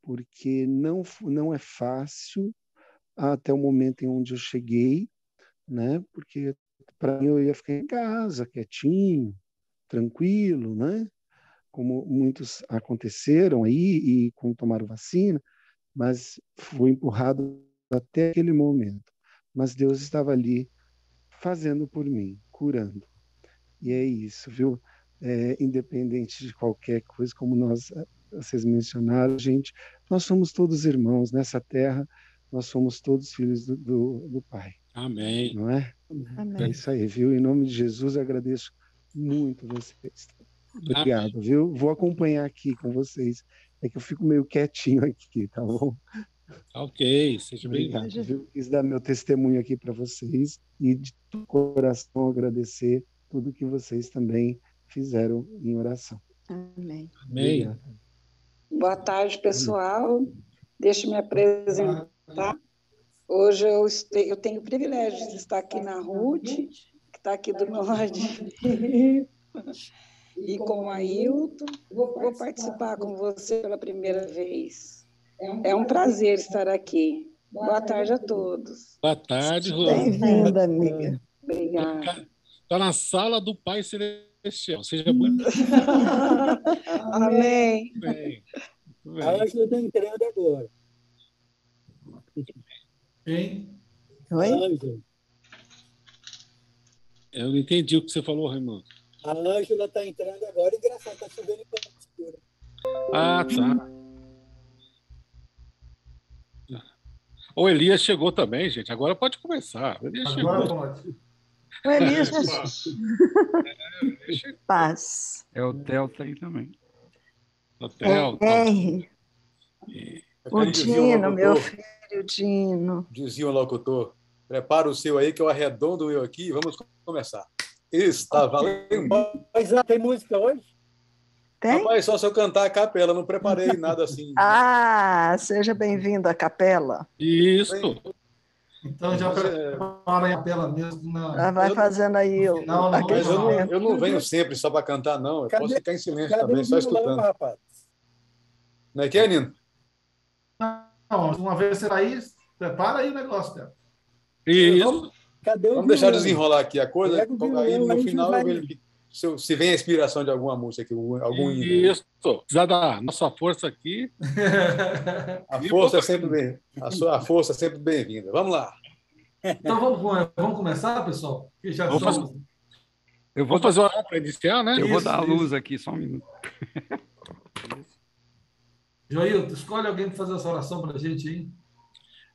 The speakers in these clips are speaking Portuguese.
porque não é fácil até o momento em onde eu cheguei, né? Porque para mim eu ia ficar em casa, quietinho, tranquilo, né? Como muitos aconteceram aí e como tomaram vacina, mas fui empurrado até aquele momento. Mas Deus estava ali fazendo por mim, curando. E é isso, viu? Independente de qualquer coisa, como vocês mencionaram, gente, nós somos todos irmãos nessa terra, nós somos todos filhos do Pai. Amém. Não é? Amém. É isso aí, viu? Em nome de Jesus, eu agradeço muito vocês. Obrigado, viu? Vou acompanhar aqui com vocês. É que eu fico meio quietinho aqui, tá bom? Ok, seja bem-vindo. Obrigado, viu? Quis dar meu testemunho aqui para vocês e de todo coração agradecer tudo que vocês também fizeram em oração. Amém. Amém. Obrigado. Boa tarde, pessoal. Deixa eu me apresentar. Hoje eu tenho o privilégio de estar aqui na Ruth, que está aqui do meu ladinho, e com o Ailton. Vou participar com você pela primeira vez. É um prazer estar aqui. Boa tarde a todos. Boa tarde, Rose. Bem-vinda, amiga. Obrigada. Está na sala do Pai Celestial. Seja bem-vindo. Amém. Bem. A Ângela está entrando agora. Quem? Oi? A Ângela. Eu não entendi o que você falou, Raimundo. A Ângela está entrando agora. Engraçado, está chovendo em Porto. Ah, tá. O Elias chegou também, gente. Agora pode começar. O Elias Agora chegou. pode. O Elias. Elias chegou. Paz. É o Theo tá aí também. O Theo, O Dino, meu filho, Dino. Dizia o locutor, prepara o seu aí que eu arredondo o meu aqui e vamos começar. Está valendo. Mas já tem música hoje? Tem? Rapaz, só se eu cantar a capela, não preparei nada assim. Ah, seja bem-vindo à capela. Isso. Então já prepara a tela mesmo. Vai fazendo aí o Mas eu não venho sempre só para cantar, não. Eu posso ficar em silêncio também, só escutando. Rapaz? Não é que, Nino? Não, uma vez você aí, prepara aí o negócio, cara. Isso. Vamos deixar desenrolar aqui a coisa. Aí no final eu vejo se vem a inspiração de alguma música aqui, algum hino. Isso. Precisa da nossa força aqui. A força é sempre bem. A força é sempre bem-vinda. Vamos lá. Então vamos começar, pessoal? Eu vou fazer uma hora para iniciar, né? Eu vou dar a luz aqui, só um minuto. Joilton, escolhe alguém para fazer essa oração para a gente aí.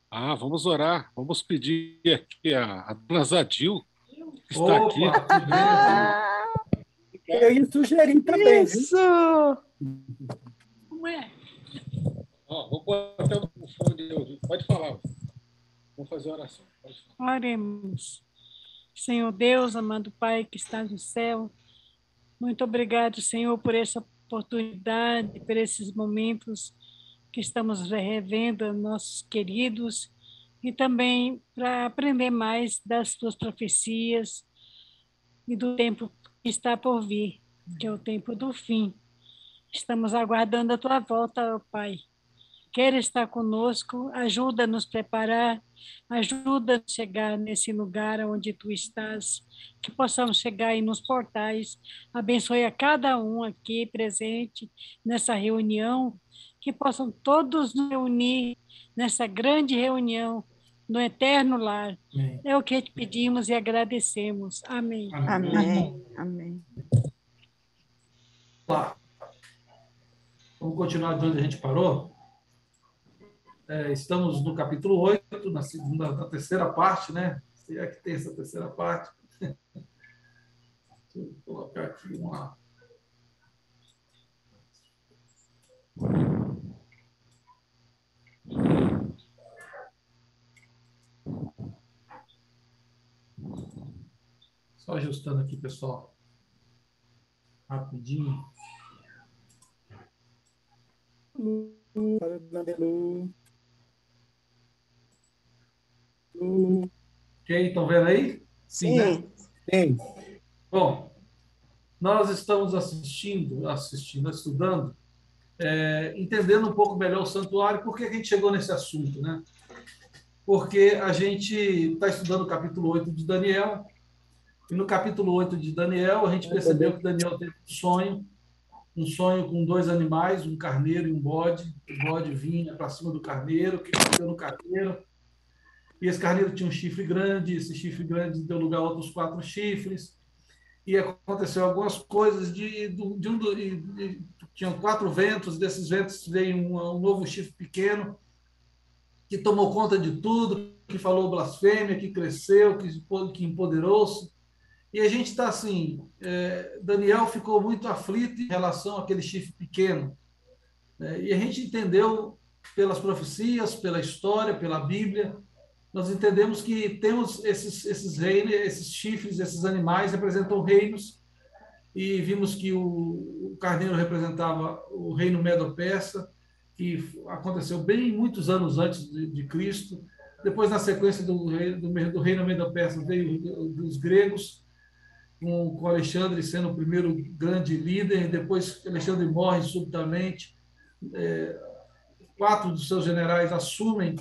Ah, vamos orar. Vamos pedir aqui a dona Zadil, que está aqui. Eu ia sugerir também. Isso! Não é? Ó, vou botar o fone de ouvido. Pode falar. Vamos fazer a oração. Oremos. Senhor Deus, amado Pai que está no céu, muito obrigado, Senhor, por essa oportunidade, por esses momentos que estamos revendo nossos queridos e também para aprender mais das tuas profecias e do tempo que está por vir, que é o tempo do fim. Estamos aguardando a tua volta, ó Pai. Quer estar conosco, ajuda a nos preparar, ajuda a chegar nesse lugar onde tu estás, que possamos chegar aí nos portais, abençoe a cada um aqui presente nessa reunião, que possam todos nos reunir nessa grande reunião no eterno lar. Amém. É o que te pedimos e agradecemos. Amém. Amém. Amém. Tá. Vamos continuar de onde a gente parou. Estamos no capítulo 8, na terceira parte, né? Se é que tem essa terceira parte. Deixa eu colocar aqui uma. Só ajustando aqui, pessoal. Rapidinho. Ok, estão vendo aí? Sim. Né? Sim. Bom, nós estamos estudando entendendo um pouco melhor o santuário. Por que a gente chegou nesse assunto, né? Porque a gente está estudando o capítulo 8 de Daniel, e no capítulo 8 de Daniel a gente percebeu que Daniel teve um sonho com 2 animais, um carneiro e um bode. O bode vinha para cima do carneiro, que bateu no carneiro, e esse carneiro tinha um chifre grande, esse chifre grande deu lugar a outros 4 chifres, e aconteceu algumas coisas tinham 4 ventos, desses ventos veio um novo chifre pequeno, que tomou conta de tudo, que falou blasfêmia, que cresceu, que empoderou-se. E a gente está assim, Daniel ficou muito aflito em relação àquele chifre pequeno. E a gente entendeu pelas profecias, pela história, pela Bíblia, nós entendemos que temos esses reinos, esses chifres, esses animais representam reinos, e vimos que o carneiro representava o reino Medo-Persa, que aconteceu bem muitos anos antes de Cristo. Depois, na sequência do reino Medo-Persa, veio dos gregos, com Alexandre sendo o primeiro grande líder. Depois, Alexandre morre subitamente. 4 dos seus generais assumem,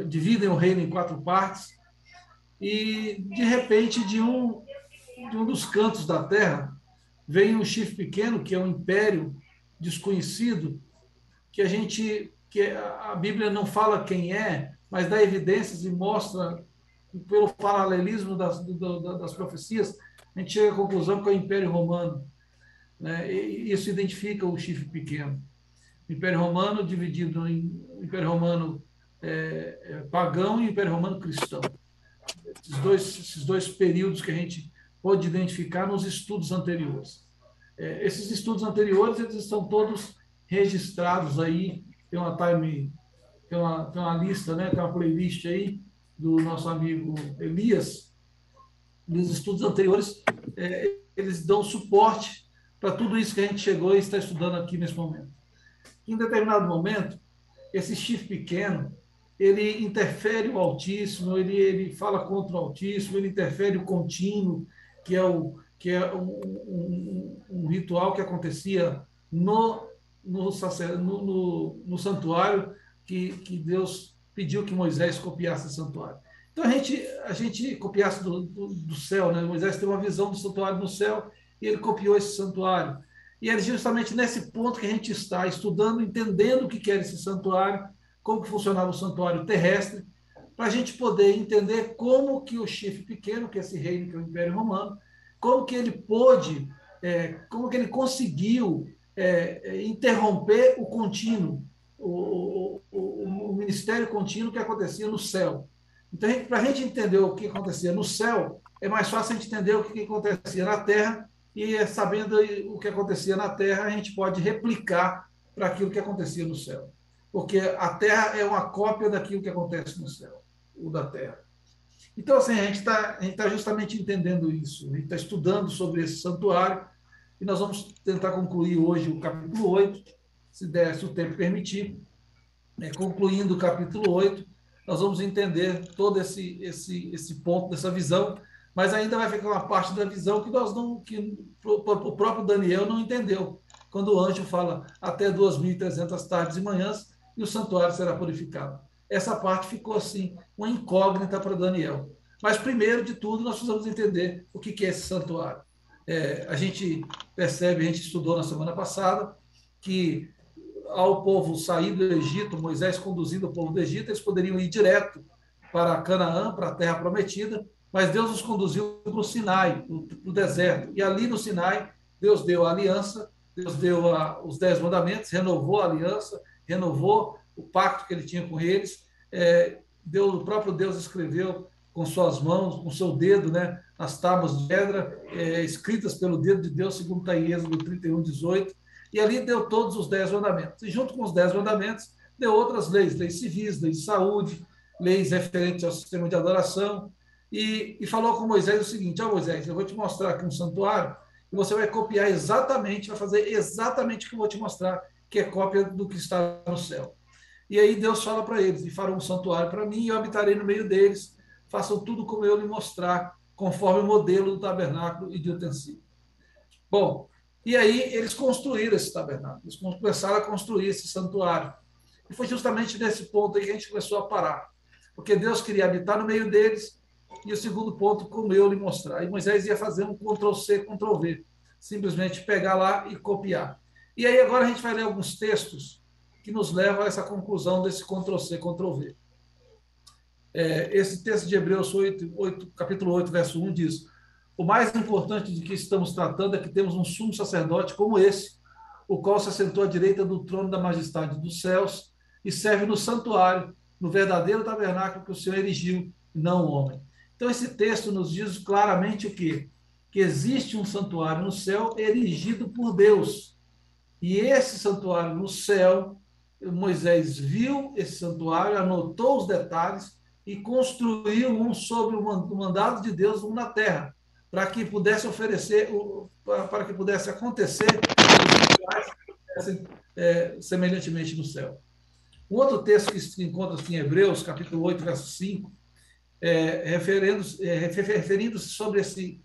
dividem o reino em 4 partes, e, de repente, de um dos cantos da terra, vem um chifre pequeno, que é um império desconhecido, que a Bíblia não fala quem é, mas dá evidências e mostra, pelo paralelismo das profecias, a gente chega à conclusão que é o Império Romano, né? E isso identifica o chifre pequeno. O Império Romano dividido em Império Romano pagão e Império Romano cristão. Esses dois períodos que a gente pode identificar nos estudos anteriores. Esses estudos anteriores, eles estão todos registrados aí, tem uma lista, né? Tem uma playlist aí do nosso amigo Elias. Nos estudos anteriores, eles dão suporte para tudo isso que a gente chegou e está estudando aqui nesse momento. Em determinado momento, esse chifre pequeno, ele interfere o Altíssimo, ele fala contra o Altíssimo, ele interfere o contínuo, que é um ritual que acontecia no santuário, que Deus pediu que Moisés copiasse o santuário. Então, a gente copiasse do céu, né? Moisés teve uma visão do santuário no céu e ele copiou esse santuário. E é justamente nesse ponto que a gente está estudando, entendendo o que era esse santuário, como que funcionava o santuário terrestre, para a gente poder entender como que o chifre pequeno, que é esse reino, que é o Império Romano, como que ele pôde, como que ele conseguiu interromper o contínuo, o ministério contínuo que acontecia no céu. Então, para a gente entender o que acontecia no céu, é mais fácil a gente entender o que acontecia na terra, e sabendo o que acontecia na terra, a gente pode replicar para aquilo que acontecia no céu. Porque a terra é uma cópia daquilo que acontece no céu, o da terra. Então, assim, a gente tá justamente entendendo isso, a gente está estudando sobre esse santuário, e nós vamos tentar concluir hoje o capítulo 8, se o tempo permitir. Concluindo o capítulo 8, nós vamos entender todo esse ponto dessa visão, mas ainda vai ficar uma parte da visão que o próprio Daniel não entendeu, quando o anjo fala até 2.300 tardes e manhãs, e o santuário será purificado. Essa parte ficou assim, uma incógnita para Daniel. Mas, primeiro de tudo, nós precisamos entender o que é esse santuário. A gente percebe, a gente estudou na semana passada, que ao povo sair do Egito, Moisés conduzindo o povo do Egito, eles poderiam ir direto para Canaã, para a terra prometida, mas Deus os conduziu para o Sinai, para o deserto. E ali no Sinai, Deus deu a aliança, Deus deu os 10 mandamentos, renovou a aliança, renovou o pacto que ele tinha com eles. O próprio Deus escreveu com suas mãos, com seu dedo, né, as tábuas de pedra, escritas pelo dedo de Deus, segundo está em Êxodo 31:18, e ali deu todos os 10 mandamentos. E junto com os 10 mandamentos, deu outras leis civis, leis de saúde, leis referentes ao sistema de adoração, e falou com Moisés o seguinte: Moisés, eu vou te mostrar aqui um santuário, e você vai copiar exatamente, vai fazer exatamente o que eu vou te mostrar, que é cópia do que está no céu. E aí Deus fala para eles: e farão um santuário para mim, e eu habitarei no meio deles, façam tudo como eu lhe mostrar, conforme o modelo do tabernáculo e de utensílio. Bom, E aí eles construíram esse tabernáculo, eles começaram a construir esse santuário. E foi justamente nesse ponto aí que a gente começou a parar. Porque Deus queria habitar no meio deles, e o segundo ponto, como eu lhe mostrar. E Moisés ia fazer um Ctrl+C, Ctrl+V. Simplesmente pegar lá e copiar. E aí agora a gente vai ler alguns textos que nos levam a essa conclusão desse Ctrl+C, Ctrl+V. Esse texto de Hebreus 8, capítulo 8, verso 1 diz: o mais importante de que estamos tratando é que temos um sumo sacerdote como esse, o qual se assentou à direita do trono da majestade dos céus e serve no santuário, no verdadeiro tabernáculo que o Senhor erigiu, não o homem. Então, esse texto nos diz claramente o quê? Que existe um santuário no céu erigido por Deus. E esse santuário no céu, Moisés viu esse santuário, anotou os detalhes e construiu um sob o mandado de Deus, um na terra, para que pudesse oferecer, para que pudesse acontecer semelhantemente no céu. Um outro texto que se encontra em Hebreus, capítulo 8, verso 5, referindo-se sobre esse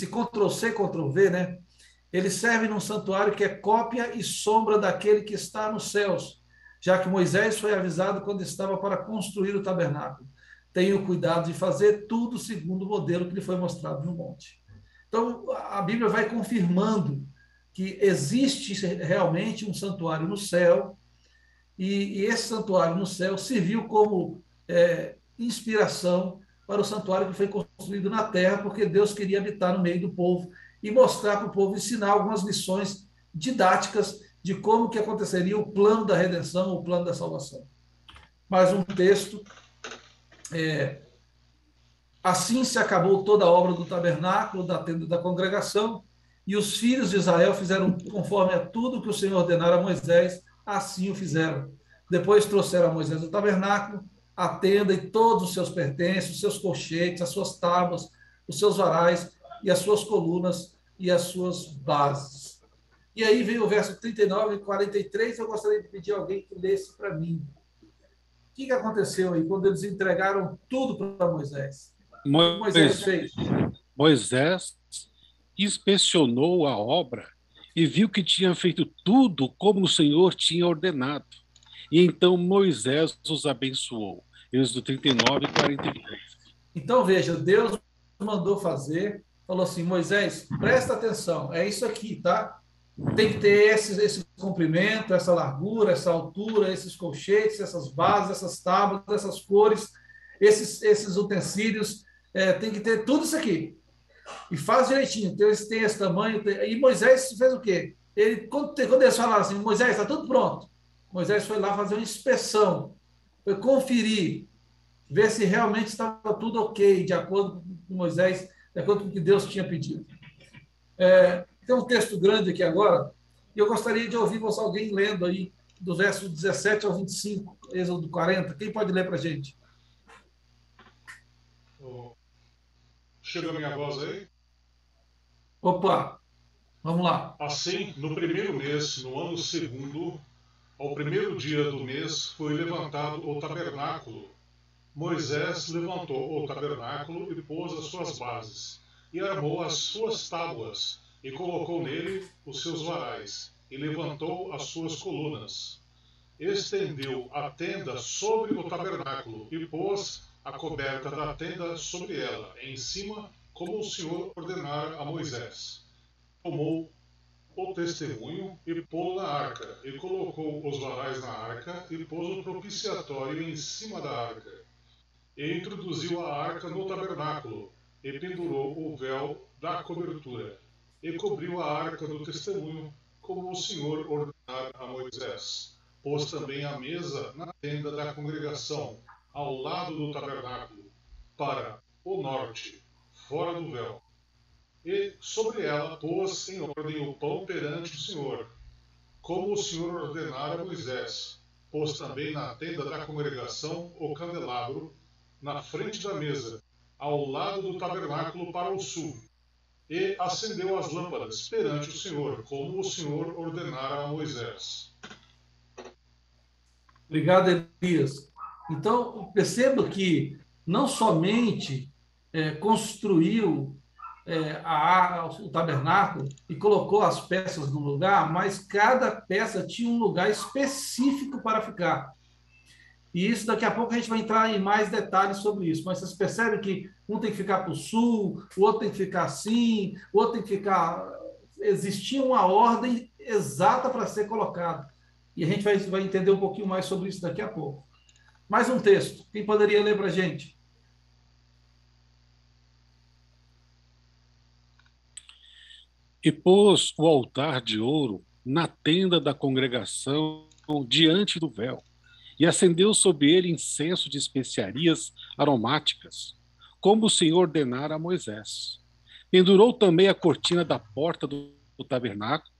Ctrl+C, Ctrl+V, né? Ele serve num santuário que é cópia e sombra daquele que está nos céus, já que Moisés foi avisado quando estava para construir o tabernáculo. Tenha o cuidado de fazer tudo segundo o modelo que lhe foi mostrado no monte. Então, a Bíblia vai confirmando que existe realmente um santuário no céu, e esse santuário no céu serviu como inspiração para o santuário que foi construído na terra, porque Deus queria habitar no meio do povo e mostrar para o povo, ensinar algumas lições didáticas de como que aconteceria o plano da redenção, o plano da salvação. Mais um texto. Assim se acabou toda a obra do tabernáculo, da tenda da congregação, e os filhos de Israel fizeram conforme a tudo que o Senhor ordenara a Moisés, assim o fizeram. Depois trouxeram a Moisés o tabernáculo, a tenda e todos os seus pertences, os seus colchetes, as suas tábuas, os seus varais e as suas colunas e as suas bases. E aí vem o verso 39 e 43, eu gostaria de pedir a alguém que lesse para mim. O que aconteceu aí quando eles entregaram tudo para Moisés? O que Moisés fez? Moisés inspecionou a obra e viu que tinha feito tudo como o Senhor tinha ordenado. E então Moisés os abençoou. Êxodo 39 e 43. Então, veja, Deus mandou fazer, falou assim: Moisés, presta atenção, é isso aqui, tá? Tem que ter esse comprimento, essa largura, essa altura, esses colchetes, essas bases, essas tábuas, essas cores, esses utensílios, tem que ter tudo isso aqui. E faz direitinho, tem esse tamanho. E Moisés fez o quê? Quando eles falaram assim: Moisés, está tudo pronto. Moisés foi lá fazer uma inspeção, foi conferir, ver se realmente estava tudo ok, de acordo com Moisés, de acordo com o que Deus tinha pedido. Tem um texto grande aqui agora, e eu gostaria de ouvir alguém lendo aí, do verso 17 ao 25, Êxodo 40. Quem pode ler para a gente? Chega a minha voz aí? Opa, vamos lá. Assim, no primeiro mês, no ano segundo, ao primeiro dia do mês, foi levantado o tabernáculo. Moisés levantou o tabernáculo e pôs as suas bases, e armou as suas tábuas, e colocou nele os seus varais, e levantou as suas colunas. Estendeu a tenda sobre o tabernáculo, e pôs a coberta da tenda sobre ela, em cima, como o Senhor ordenara a Moisés. Tomou o testemunho e pô-lo na arca, e colocou os varais na arca, e pôs o propiciatório em cima da arca. E introduziu a arca no tabernáculo, e pendurou o véu da cobertura, e cobriu a arca do testemunho, como o Senhor ordenara a Moisés. Pôs também a mesa na tenda da congregação, ao lado do tabernáculo, para o norte, fora do véu. E sobre ela pôs em ordem o pão perante o Senhor, como o Senhor ordenara a Moisés. Pôs também na tenda da congregação o candelabro, na frente da mesa, ao lado do tabernáculo para o sul, e acendeu as lâmpadas perante o Senhor, como o Senhor ordenara a Moisés. Obrigado, Elias. Então, perceba que não somente construiu o tabernáculo e colocou as peças no lugar, mas cada peça tinha um lugar específico para ficar. E isso, daqui a pouco, a gente vai entrar em mais detalhes sobre isso. Mas vocês percebem que um tem que ficar para o sul, o outro tem que ficar assim, o outro tem que ficar... Existia uma ordem exata para ser colocado. E a gente vai entender um pouquinho mais sobre isso daqui a pouco. Mais um texto. Quem poderia ler para a gente? E pôs o altar de ouro na tenda da congregação diante do véu, e acendeu sobre ele incenso de especiarias aromáticas, como o Senhor ordenara a Moisés. Pendurou também a cortina da porta do tabernáculo,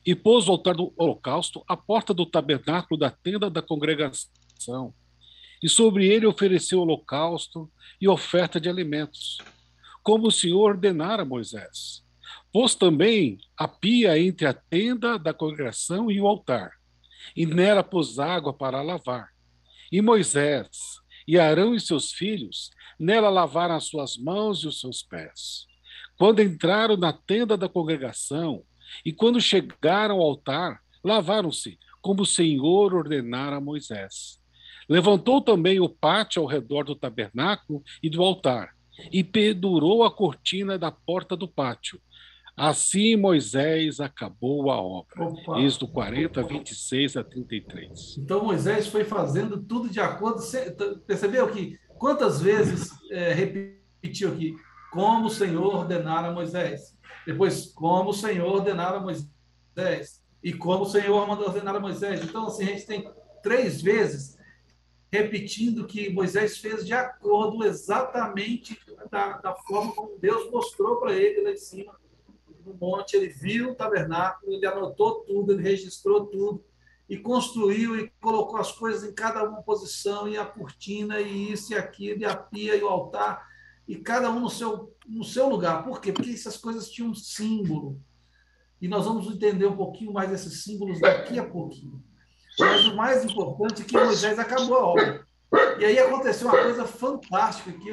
e pôs o altar do holocausto à porta do tabernáculo da tenda da congregação, e sobre ele ofereceu holocausto e oferta de alimentos, como o Senhor ordenara a Moisés. Pôs também a pia entre a tenda da congregação e o altar, e nela pôs água para lavar. E Moisés e Arão e seus filhos nela lavaram as suas mãos e os seus pés. Quando entraram na tenda da congregação e quando chegaram ao altar, lavaram-se, como o Senhor ordenara a Moisés. Levantou também o pátio ao redor do tabernáculo e do altar, e pendurou a cortina da porta do pátio. Assim Moisés acabou a obra. Êxodo 40, 26 a 33. Então Moisés foi fazendo tudo de acordo... Percebeu que quantas vezes repetiu aqui? Como o Senhor ordenara a Moisés. Depois, como o Senhor ordenara a Moisés. E como o Senhor mandou ordenar a Moisés. Então, assim, a gente tem 3 vezes repetindo que Moisés fez de acordo exatamente da forma como Deus mostrou para ele lá em cima. No monte, ele viu o tabernáculo, ele anotou tudo, ele registrou tudo, e construiu e colocou as coisas em cada uma posição, e a cortina, e isso e aquilo, e a pia, e o altar, e cada um no seu lugar. Por quê? Porque essas coisas tinham um símbolo, e nós vamos entender um pouquinho mais desses símbolos daqui a pouquinho. Mas o mais importante é que Moisés acabou a obra. E aí aconteceu uma coisa fantástica, que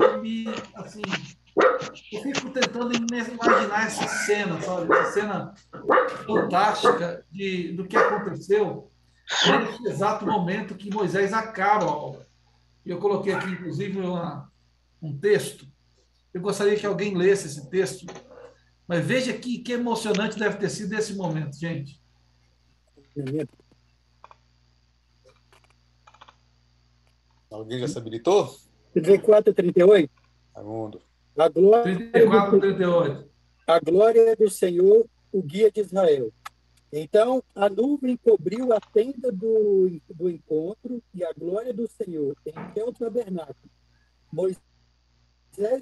eu fico tentando imaginar essa cena, sabe? Essa cena fantástica do que aconteceu nesse exato momento que Moisés acaba a obra. Eu coloquei aqui, inclusive, um texto. Eu gostaria que alguém lesse esse texto, mas veja que emocionante deve ter sido esse momento, gente. Alguém já se habilitou? 34, 38. Segundo. A glória 34, 38. A glória do Senhor, o guia de Israel. Então, a nuvem cobriu a tenda do encontro e a glória do Senhor encheu o tabernáculo. Moisés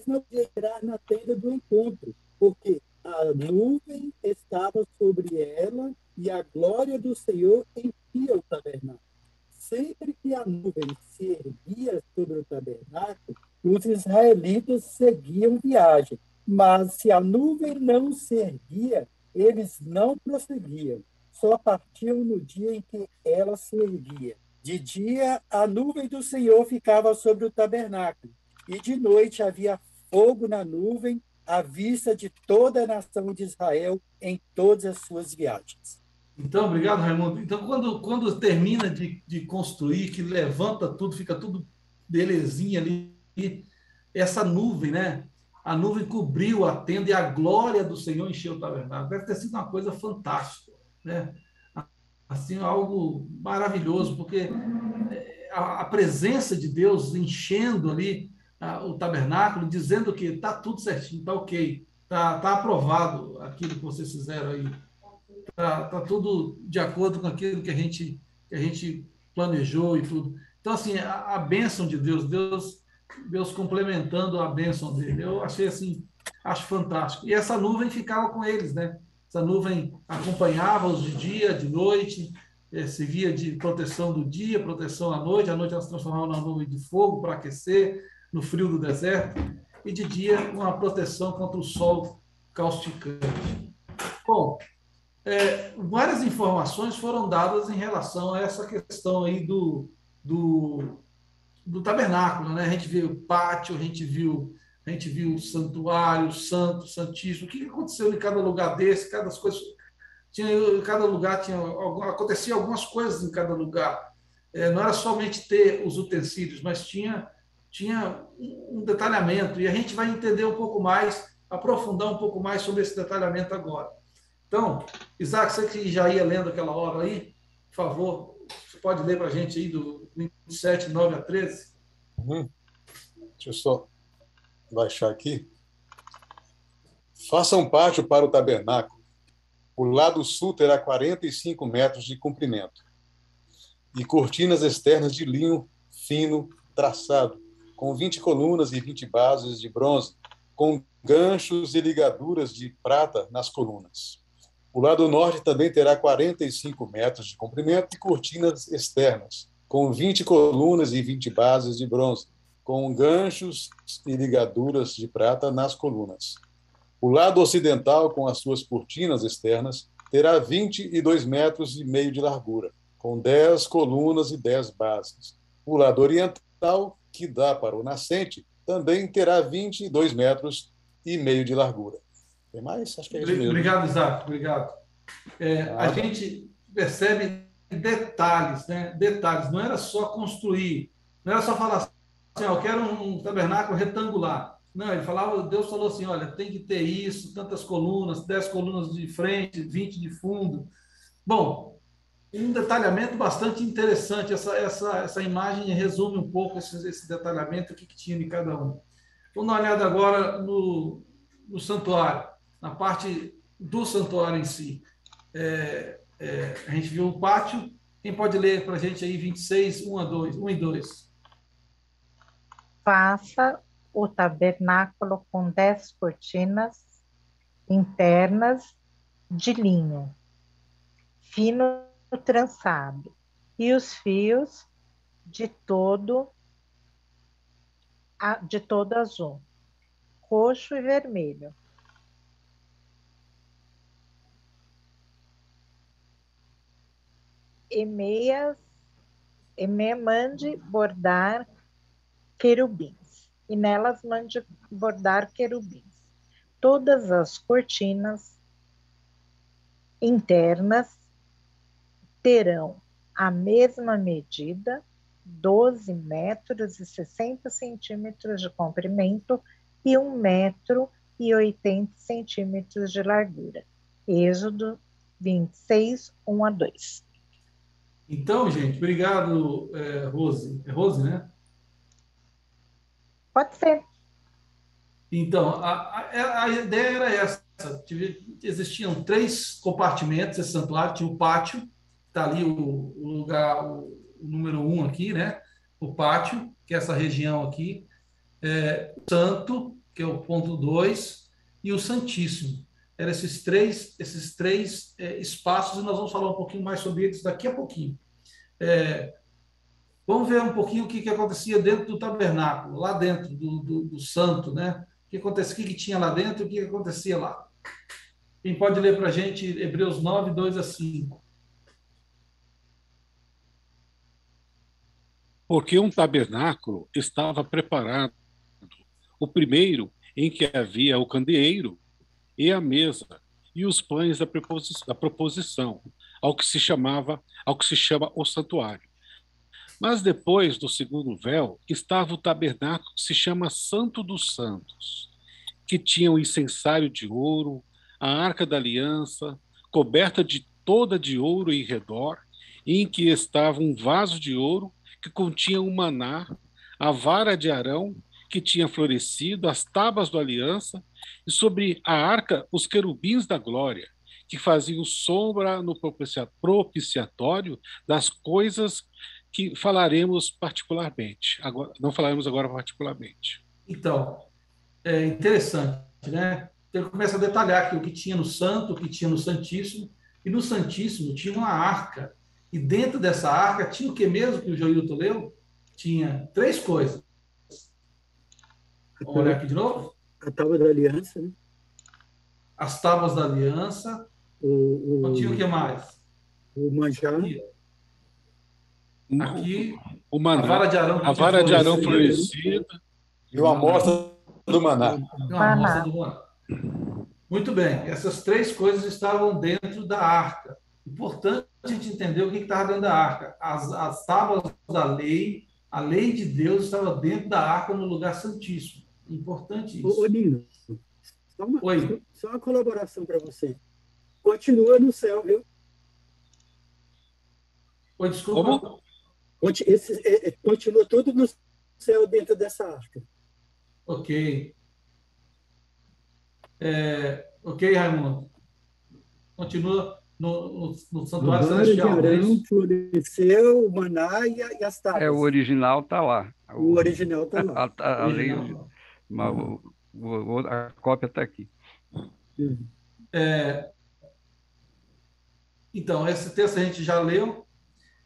não podia entrar na tenda do encontro, porque a nuvem estava sobre ela e a glória do Senhor enchia o tabernáculo. Sempre que a nuvem se erguia sobre o tabernáculo, os israelitas seguiam viagem. Mas se a nuvem não se erguia, eles não prosseguiam. Só partiam no dia em que ela se erguia. De dia, a nuvem do Senhor ficava sobre o tabernáculo. E de noite havia fogo na nuvem, à vista de toda a nação de Israel em todas as suas viagens. Então, obrigado, Raimundo. Então, quando termina de construir, que levanta tudo, fica tudo belezinha ali, essa nuvem, né? A nuvem cobriu a tenda e a glória do Senhor encheu o tabernáculo. Deve ter sido uma coisa fantástica, né? Assim, algo maravilhoso, porque a presença de Deus enchendo ali o tabernáculo, dizendo que está tudo certinho, está ok, está aprovado aquilo que vocês fizeram aí. Está tudo de acordo com aquilo que a gente planejou e tudo. Então, assim, a bênção de Deus complementando a bênção dele. Eu achei assim, acho fantástico. E essa nuvem ficava com eles, né? Essa nuvem acompanhava-os de dia, de noite, servia de proteção do dia, proteção à noite ela se transformava numa nuvem de fogo para aquecer no frio do deserto, e de dia uma proteção contra o sol causticante. Bom, várias informações foram dadas em relação a essa questão aí do tabernáculo, né? A gente viu o pátio, a gente viu a gente viu o santuário, o santo, o santíssimo. O que aconteceu em cada lugar desse? Em cada lugar acontecia algumas coisas em cada lugar. Não era somente ter os utensílios, mas tinha um detalhamento. E a gente vai entender um pouco mais, aprofundar um pouco mais sobre esse detalhamento agora. Então, Isaac, você que já ia lendo aquela hora aí, por favor, você pode ler para a gente aí do 27, 9 a 13? Deixa eu só baixar aqui. Faça um pátio para o tabernáculo. O lado sul terá 45 metros de comprimento e cortinas externas de linho fino traçado, com 20 colunas e 20 bases de bronze, com ganchos e ligaduras de prata nas colunas. O lado norte também terá 45 metros de comprimento e cortinas externas, com 20 colunas e 20 bases de bronze, com ganchos e ligaduras de prata nas colunas. O lado ocidental, com as suas cortinas externas, terá 22 metros e meio de largura, com 10 colunas e 10 bases. O lado oriental, que dá para o nascente, também terá 22 metros e meio de largura. Tem mais? Acho que é isso mesmo. Obrigado, Isaac. Obrigado. A gente percebe detalhes, né? Detalhes. Não era só construir, não era só falar assim, eu quero um tabernáculo retangular. Não, ele falava, Deus falou assim, olha, tem que ter isso, tantas colunas, 10 colunas de frente, 20 de fundo. Bom, um detalhamento bastante interessante. Essa imagem resume um pouco esse detalhamento, o que tinha de cada um. Vamos dar uma olhada agora no santuário, na parte do santuário em si. A gente viu o pátio. Quem pode ler para a gente aí 26, 1 e 2? Faça o tabernáculo com 10 cortinas internas de linho fino trançado e os fios de todo azul, roxo e vermelho. E mande bordar querubins, e nelas mande bordar querubins. Todas as cortinas internas terão a mesma medida, 12 metros e 60 centímetros de comprimento e 1 metro e 80 centímetros de largura. Êxodo 26, 1 a 2. Então, gente, obrigado, Rose. É Rose, né? Pode ser. Então, a ideia era essa. Existiam 3 compartimentos esse santuário. Tinha o pátio, está ali o lugar, o número 1 aqui, né? O pátio, que é essa região aqui. O santo, que é o ponto 2, e o santíssimo. Eram esses três espaços, e nós vamos falar um pouquinho mais sobre eles daqui a pouquinho. Vamos ver um pouquinho o que acontecia dentro do tabernáculo, lá dentro do santo, né? O que tinha lá dentro e o que acontecia lá. Quem pode ler para a gente Hebreus 9, 2 a 5? Porque um tabernáculo estava preparado, o primeiro em que havia o candeeiro e a mesa e os pães da proposição, ao que se chama o santuário. Mas depois do segundo véu estava o tabernáculo que se chama Santo dos Santos, que tinha o incensário de ouro, a arca da aliança, coberta toda de ouro em redor, em que estava um vaso de ouro que continha o maná, a vara de Arão que tinha florescido, as tábuas da aliança, e sobre a arca os querubins da glória, que faziam sombra no propiciatório das coisas que falaremos particularmente. Não falaremos agora particularmente. Então, é interessante, né? Ele começa a detalhar aqui o que tinha no santo, o que tinha no santíssimo, e no santíssimo tinha uma arca, e dentro dessa arca tinha o que mesmo que o Joilton leu? Tinha 3 coisas. Vamos olhar aqui de novo? A tábua da aliança, né? As tábuas da aliança. Tinha o que mais? O manjar. Aqui, o maná, a vara de Arão, florescida. E uma amostra do maná. A amostra do maná. Muito bem, essas três coisas estavam dentro da arca. Importante a gente entender o que estava dentro da arca. As tábuas da lei, a lei de Deus estava dentro da arca no lugar santíssimo. Importante isso. Ô, Nino, só uma colaboração para você. Continua no céu, viu? Oi, desculpa. Como? Continua tudo no céu dentro dessa arca. Ok. Ok, Raimundo. Continua no santuário celestial. O Arão floresceu, o maná e as tábuas. O original está lá. O original está lá. A lei, a cópia está aqui. Então, esse texto a gente já leu.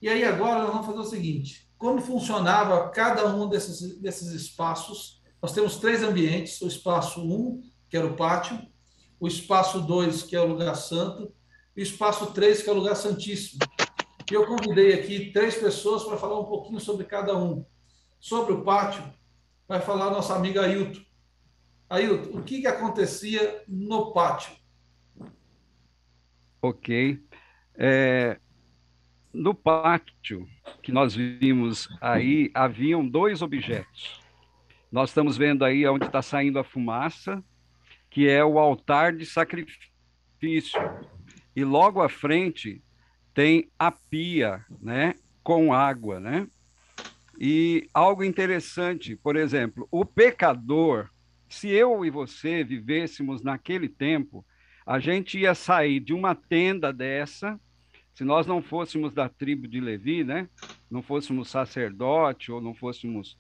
E aí agora nós vamos fazer o seguinte. Como funcionava cada um desses espaços? Nós temos três ambientes. O espaço 1, que era o pátio. O espaço 2, que é o lugar santo. E o espaço 3, que é o lugar santíssimo. E eu convidei aqui três pessoas para falar um pouquinho sobre cada um. Sobre o pátio, vai falar nossa amiga Ailton. Ailton, o que acontecia no pátio? Ok. No pátio que nós vimos aí, haviam dois objetos. Nós estamos vendo aí onde está saindo a fumaça, que é o altar de sacrifício. E logo à frente tem a pia, né, com água, né? E algo interessante, por exemplo, o pecador, se eu e você vivêssemos naquele tempo, a gente ia sair de uma tenda dessa, se nós não fôssemos da tribo de Levi, né? Não fôssemos sacerdote ou não fôssemos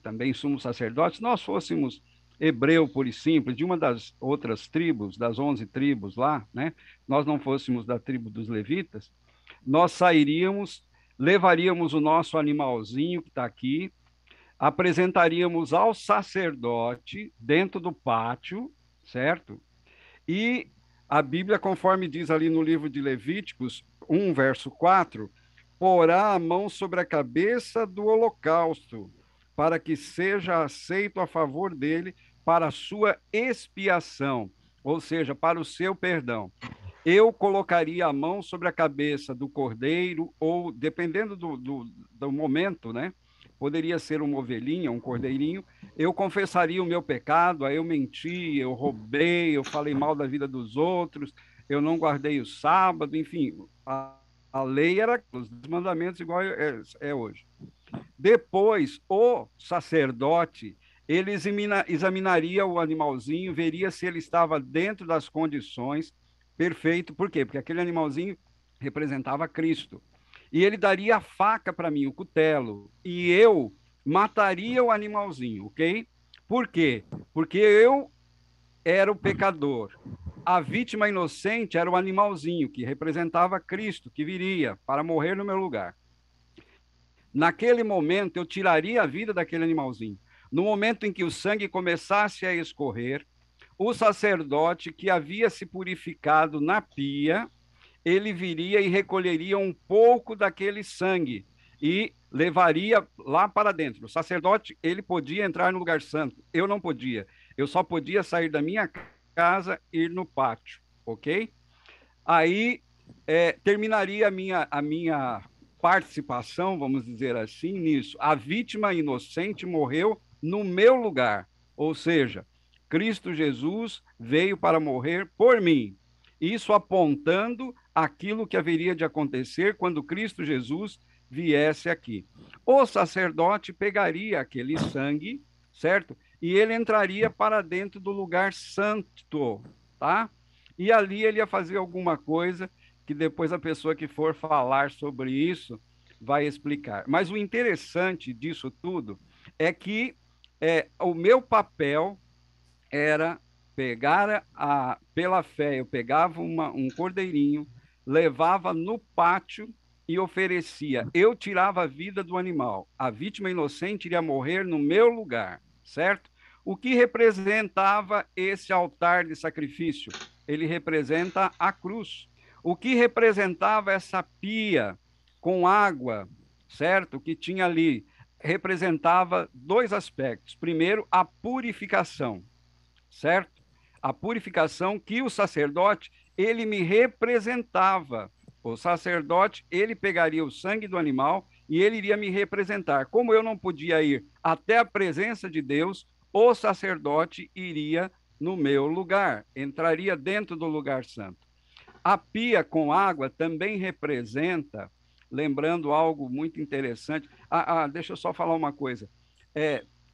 também sumos sacerdotes, nós fôssemos hebreu, por e simples, de uma das outras tribos, das 11 tribos lá, né? Nós não fôssemos da tribo dos levitas, nós sairíamos, levaríamos o nosso animalzinho que está aqui, apresentaríamos ao sacerdote dentro do pátio, certo? E a Bíblia, conforme diz ali no livro de Levíticos 1, verso 4, porá a mão sobre a cabeça do holocausto, para que seja aceito a favor dele para a sua expiação, ou seja, para o seu perdão. Eu colocaria a mão sobre a cabeça do cordeiro, ou, dependendo do momento, né? Poderia ser uma ovelhinha, um cordeirinho. Eu confessaria o meu pecado, eu menti, eu roubei, eu falei mal da vida dos outros, eu não guardei o sábado, enfim, a lei era os mandamentos igual é hoje. Depois, o sacerdote, ele examinaria o animalzinho, veria se ele estava dentro das condições. Perfeito. Por quê? Porque aquele animalzinho representava Cristo. E ele daria a faca para mim, o cutelo, e eu mataria o animalzinho, ok? Por quê? Porque eu era o pecador. A vítima inocente era o animalzinho, que representava Cristo, que viria para morrer no meu lugar. Naquele momento, eu tiraria a vida daquele animalzinho. No momento em que o sangue começasse a escorrer, o sacerdote que havia se purificado na pia, ele viria e recolheria um pouco daquele sangue e levaria lá para dentro. O sacerdote, ele podia entrar no lugar santo, eu não podia. Eu só podia sair da minha casa e ir no pátio, ok? Aí terminaria a minha participação, vamos dizer assim, nisso. A vítima inocente morreu no meu lugar, ou seja, Cristo Jesus veio para morrer por mim. Isso apontando aquilo que haveria de acontecer quando Cristo Jesus viesse aqui. O sacerdote pegaria aquele sangue, certo? E ele entraria para dentro do lugar santo, tá? E ali ele ia fazer alguma coisa que depois a pessoa que for falar sobre isso vai explicar. Mas o interessante disso tudo é que o meu papel era pegar pela fé, eu pegava um cordeirinho, levava no pátio e oferecia. Eu tirava a vida do animal. A vítima inocente iria morrer no meu lugar, certo? O que representava esse altar de sacrifício? Ele representa a cruz. O que representava essa pia com água, certo? Que tinha ali. representava dois aspectos. Primeiro, a purificação, certo? A purificação que o sacerdote, ele me representava. O sacerdote, ele pegaria o sangue do animal e ele iria me representar. Como eu não podia ir até a presença de Deus, o sacerdote iria no meu lugar, entraria dentro do lugar santo. A pia com água também representa, lembrando algo muito interessante. Deixa eu só falar uma coisa.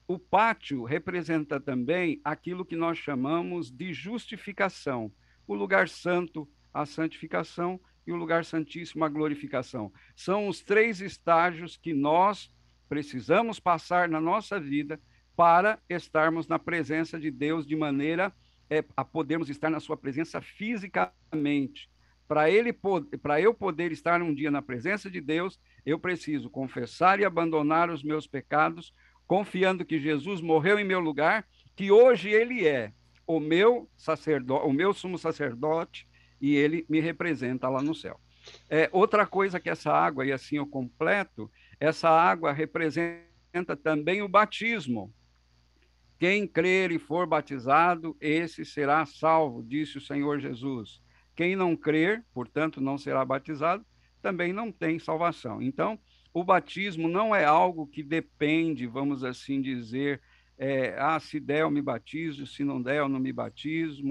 O pátio representa também aquilo que nós chamamos de justificação. O lugar santo, a santificação, e o lugar santíssimo, a glorificação. São os três estágios que nós precisamos passar na nossa vida para estarmos na presença de Deus de maneira a podermos estar na sua presença fisicamente. Para eu poder estar um dia na presença de Deus, eu preciso confessar e abandonar os meus pecados, confiando que Jesus morreu em meu lugar, que hoje ele é o meu sacerdote, o meu sumo sacerdote, e ele me representa lá no céu. Outra coisa que essa água, e assim eu completo, essa água representa também o batismo. Quem crer e for batizado, esse será salvo, disse o Senhor Jesus. Quem não crer, portanto, não será batizado, também não tem salvação. Então, o batismo não é algo que depende, vamos assim dizer, se der eu me batizo, se não der eu não me batizo,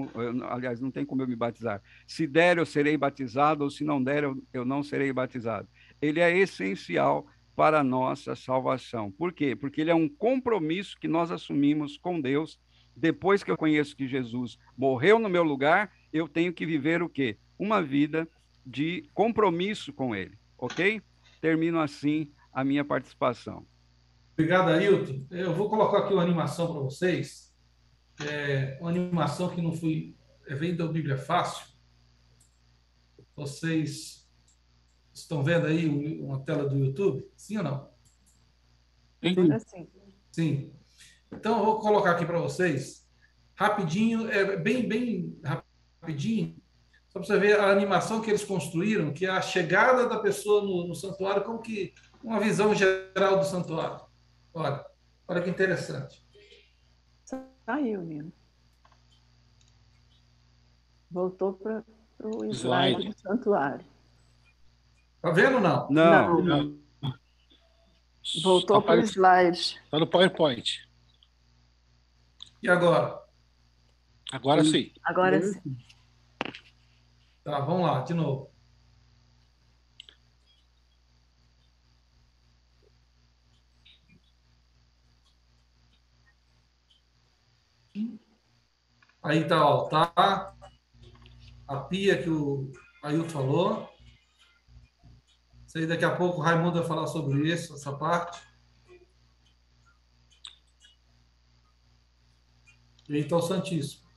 aliás, não tem como eu me batizar. Se der eu serei batizado, ou se não der eu não serei batizado. Ele é essencial para a nossa salvação. Por quê? Porque ele é um compromisso que nós assumimos com Deus. Depois que eu conheço que Jesus morreu no meu lugar, eu tenho que viver o quê? Uma vida de compromisso com ele, ok? Termino assim a minha participação. Obrigado, Ailton. Eu vou colocar aqui uma animação para vocês. Uma animação que não vem da Bíblia Fácil. Vocês estão vendo aí uma tela do YouTube? Sim ou não? Sim. Sim. Então, eu vou colocar aqui para vocês, rapidinho, bem rapidinho, só para você ver a animação que eles construíram, que é a chegada da pessoa no santuário, como que uma visão geral do santuário. Olha que interessante. Saiu, Nino. Voltou para o slide do santuário. Tá vendo ou não? Não. Voltou para o slide. Está no PowerPoint. E agora? Agora sim. Agora sim. Tá, vamos lá, de novo. Aí está o altar, a pia que o Ailton falou. Isso aí daqui a pouco o Raimundo vai falar sobre isso, essa parte. E aí está o Santíssimo.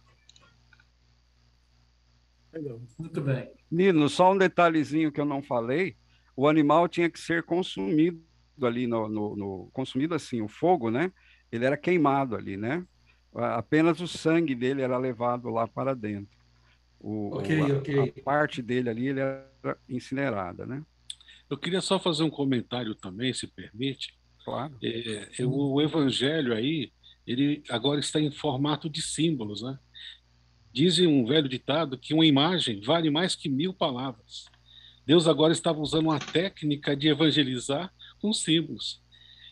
Legal. Muito bem. Nino, só um detalhezinho que eu não falei, o animal tinha que ser consumido ali, consumido assim, o fogo, né? Ele era queimado ali, né? Apenas o sangue dele era levado lá para dentro. A parte dele ali ele era incinerada, né? Eu queria só fazer um comentário também, se permite. Claro. O evangelho aí, ele agora está em formato de símbolos, né? Dizem um velho ditado que uma imagem vale mais que 1000 palavras. Deus agora estava usando uma técnica de evangelizar com símbolos.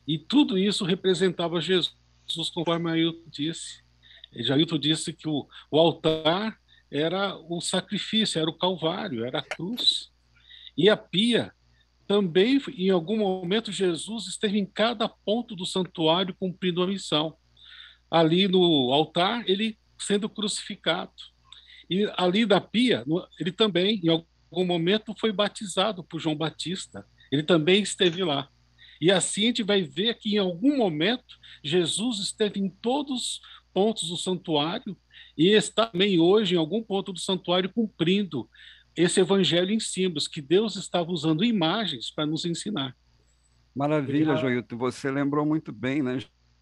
E tudo isso representava Jesus, conforme Ailton disse. Ailton disse que o altar era o sacrifício, era o calvário, era a cruz. E a pia também, em algum momento, Jesus esteve em cada ponto do santuário cumprindo a missão. Ali no altar, ele sendo crucificado. E ali da pia, ele também, em algum momento, foi batizado por João Batista. Ele também esteve lá. E assim a gente vai ver que, em algum momento, Jesus esteve em todos os pontos do santuário e está também hoje, em algum ponto do santuário, cumprindo esse evangelho em símbolos, que Deus estava usando imagens para nos ensinar. Maravilha, Joilton. Você lembrou muito bem, né?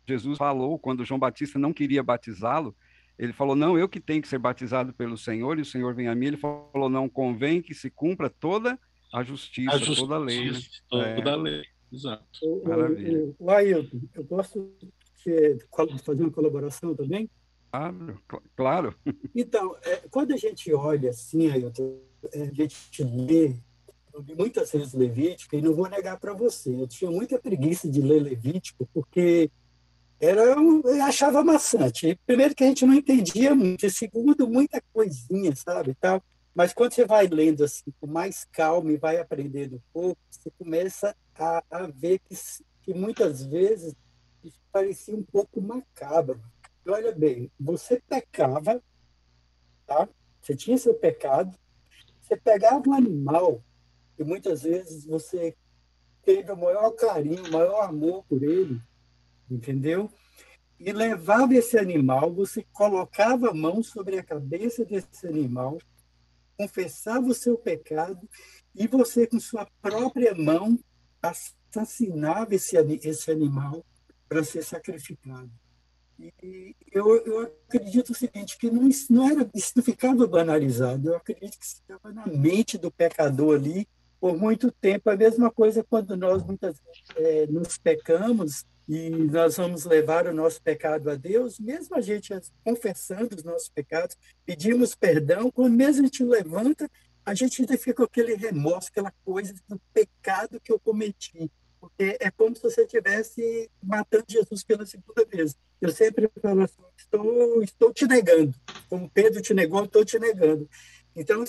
Jesus falou, quando João Batista não queria batizá-lo, ele falou, não, eu que tenho que ser batizado pelo Senhor, e o Senhor vem a mim. Ele falou, não, convém que se cumpra toda a justiça, toda a lei. Né? Toda a lei. Exato. Maravilha. O Ailton, eu posso fazer uma colaboração também? Claro. Então, quando a gente olha assim, Ailton, a gente lê, eu li muitas vezes Levítico, e não vou negar para você, eu tinha muita preguiça de ler Levítico, porque eu achava maçante. Primeiro que a gente não entendia muito, e segundo, muita coisinha, sabe, tal. Mas quando você vai lendo assim, com mais calma e vai aprendendo um pouco, você começa a ver que muitas vezes isso parecia um pouco macabro. E olha bem, você pecava, tá? Você tinha seu pecado, você pegava um animal, e muitas vezes você teve o maior carinho, o maior amor por ele, entendeu? E levava esse animal, você colocava a mão sobre a cabeça desse animal, confessava o seu pecado, e você, com sua própria mão, assassinava esse animal para ser sacrificado. E eu acredito o seguinte, que isso não ficava banalizado, eu acredito que isso estava na mente do pecador ali por muito tempo. A mesma coisa quando nós muitas vezes nos pecamos e nós vamos levar o nosso pecado a Deus, mesmo a gente confessando os nossos pecados, pedimos perdão, quando mesmo a gente levanta, a gente ainda fica com aquele remorso, aquela coisa do pecado que eu cometi. Porque é como se você estivesse matando Jesus pela segunda vez. Eu sempre falo assim, estou te negando. Como Pedro te negou, estou te negando. Então,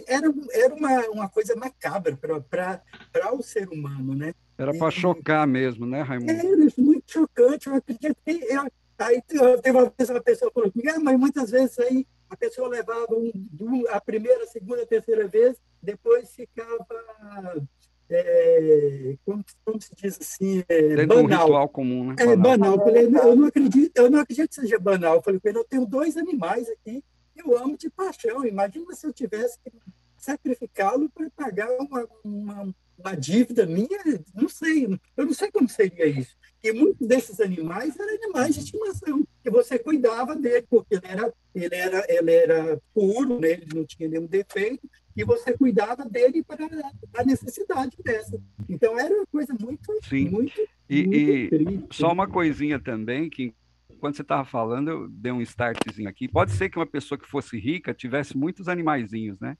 era uma coisa macabra para o ser humano, né? Era para chocar mesmo, né, Raimundo? Era muito chocante. Eu acredito que... Aí teve uma vez uma pessoa falou comigo, mas muitas vezes aí a pessoa levava a primeira, a segunda, a terceira vez, depois ficava... como se diz assim, banal. Um ritual comum, né? Banal. Eu não acredito que seja banal. Eu falei, eu tenho 2 animais aqui, eu amo de paixão. Imagina se eu tivesse que sacrificá-lo para pagar uma dívida minha, não sei, eu não sei como seria isso. E muitos desses animais eram animais de estimação, que você cuidava dele, porque ele era puro, né? Ele não tinha nenhum defeito, e você cuidava dele para a necessidade dessa. Então, era uma coisa muito... Sim. muito triste. Só uma coisinha também, que quando você estava falando, eu dei um startzinho aqui. Pode ser que uma pessoa que fosse rica tivesse muitos animaizinhos, né?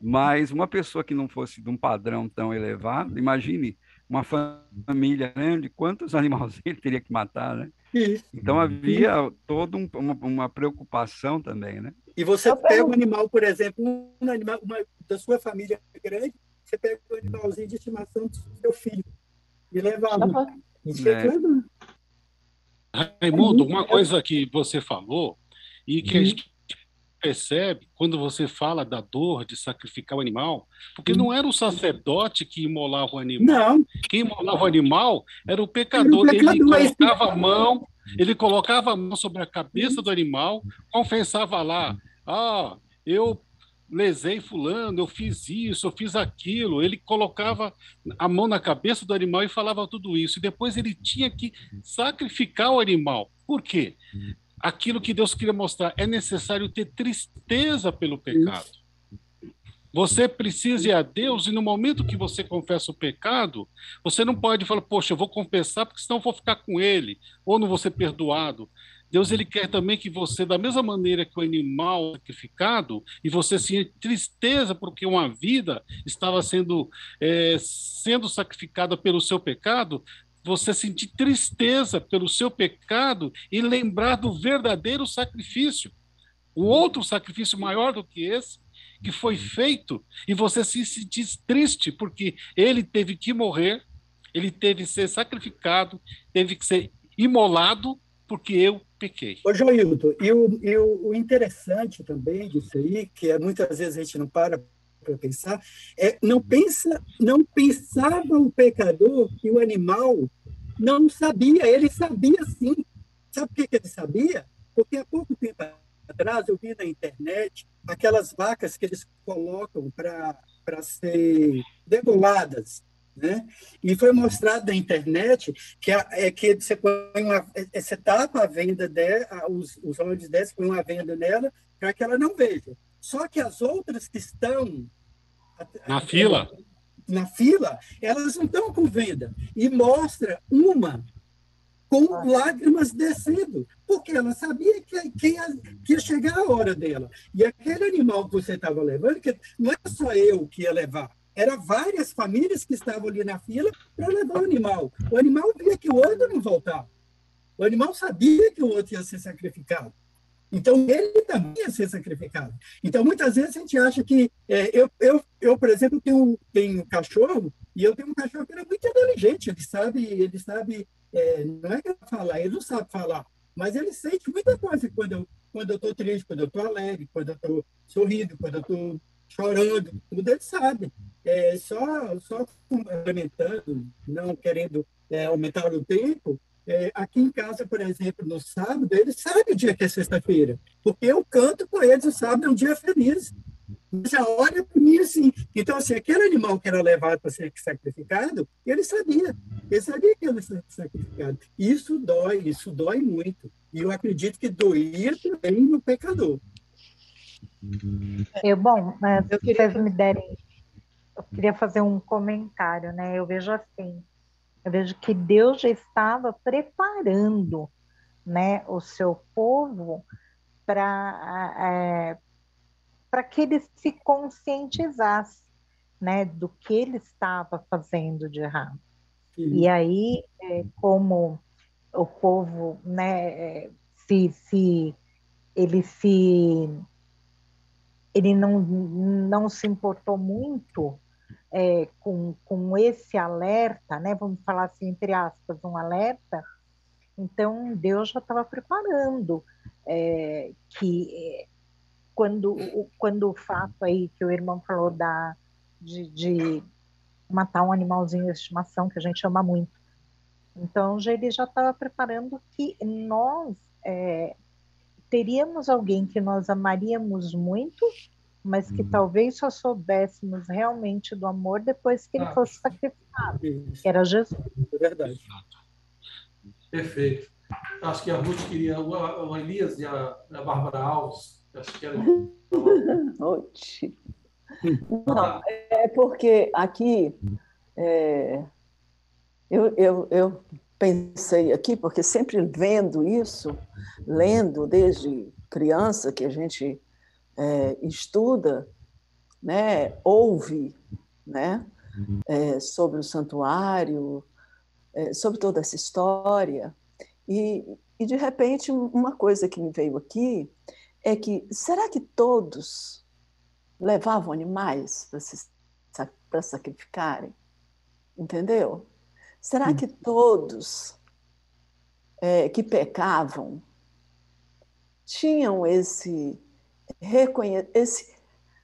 Mas uma pessoa que não fosse de um padrão tão elevado, imagine uma família grande, quantos animais ele teria que matar, né? Isso. Então havia toda uma preocupação também, né? E você pega um animal, por exemplo, um animal da sua família grande, você pega um animalzinho de estimação do seu filho e leva Raimundo, uma coisa que você falou e que a gente percebe quando você fala da dor de sacrificar o animal, porque não era o sacerdote que imolava o animal. Não. Quem imolava o animal era o pecador. Ele colocava a mão sobre a cabeça do animal, confessava lá, eu lesei fulano, eu fiz isso, eu fiz aquilo. Ele colocava a mão na cabeça do animal e falava tudo isso. E depois ele tinha que sacrificar o animal. Por quê? Aquilo que Deus queria mostrar, é necessário ter tristeza pelo pecado. Você precisa ir a Deus e no momento que você confessa o pecado, você não pode falar, poxa, eu vou confessar porque senão eu vou ficar com ele, ou não vou ser perdoado. Deus, ele quer também que você, da mesma maneira que o animal sacrificado, e você sinta tristeza porque uma vida estava sendo sacrificada pelo seu pecado, você sentir tristeza pelo seu pecado e lembrar do verdadeiro sacrifício. O outro sacrifício maior do que esse, que foi feito, e você se sentir triste porque ele teve que morrer, ele teve que ser sacrificado, teve que ser imolado, porque eu pequei. Ô, Joilton, e o interessante também disso aí, que muitas vezes a gente não para pensar, não pensava o pecador que o animal não sabia, ele sabia sim. Sabe por que ele sabia? Porque há pouco tempo atrás eu vi na internet aquelas vacas que eles colocam para ser degoladas, né? E foi mostrado na internet que você põe você tapa a venda dela, os olhos dela, põe uma venda nela para que ela não veja. Só que as outras que estão na fila na fila, elas não estão com venda. E mostra uma com lágrimas descendo, porque ela sabia que ia chegar a hora dela. E aquele animal que você estava levando, que não era só eu que ia levar, eram várias famílias que estavam ali na fila para levar o animal. O animal via que o outro não voltava. O animal sabia que o outro ia ser sacrificado. Então, ele também ia ser sacrificado. Então, muitas vezes a gente acha que... eu, por exemplo, tenho um cachorro, e eu tenho um cachorro que é muito inteligente, ele sabe não é que ele fala, ele não sabe falar, mas ele sente muita coisa quando eu estou triste, quando eu estou alegre, quando eu estou sorrindo, quando eu estou chorando, tudo ele sabe. Só complementando, não querendo aumentar o tempo, aqui em casa, por exemplo, no sábado, eles sabem o dia que é sexta-feira, porque eu canto com eles, o sábado é um dia feliz. Já olha para mim assim. Então, assim, aquele animal que era levado para ser sacrificado, ele sabia que ele ia ser sacrificado. Isso dói muito. E eu acredito que doía também no pecador. Vocês me derem... Eu queria fazer um comentário, né? Eu vejo que Deus já estava preparando, né, o seu povo para que ele se conscientizasse, né, do que ele estava fazendo de errado. E aí, como o povo, né, ele não se importou muito com esse alerta, né, vamos falar assim, entre aspas, um alerta, então Deus já estava preparando que quando o fato aí que o irmão falou de matar um animalzinho de estimação, que a gente ama muito. Então, ele já estava preparando que nós teríamos alguém que nós amaríamos muito, mas que talvez só soubéssemos realmente do amor depois que ele fosse sacrificado, que era Jesus. É verdade. Perfeito. Acho que a Ruth queria, o Elias e a Bárbara Alves, acho que era... Não, é porque aqui eu pensei aqui, porque sempre vendo isso, lendo desde criança que a gente estuda, né, ouve, né, sobre o santuário, sobre toda essa história, e de repente uma coisa que me veio aqui é que, será que todos levavam animais para sacrificarem? Entendeu? Será que todos que pecavam tinham esse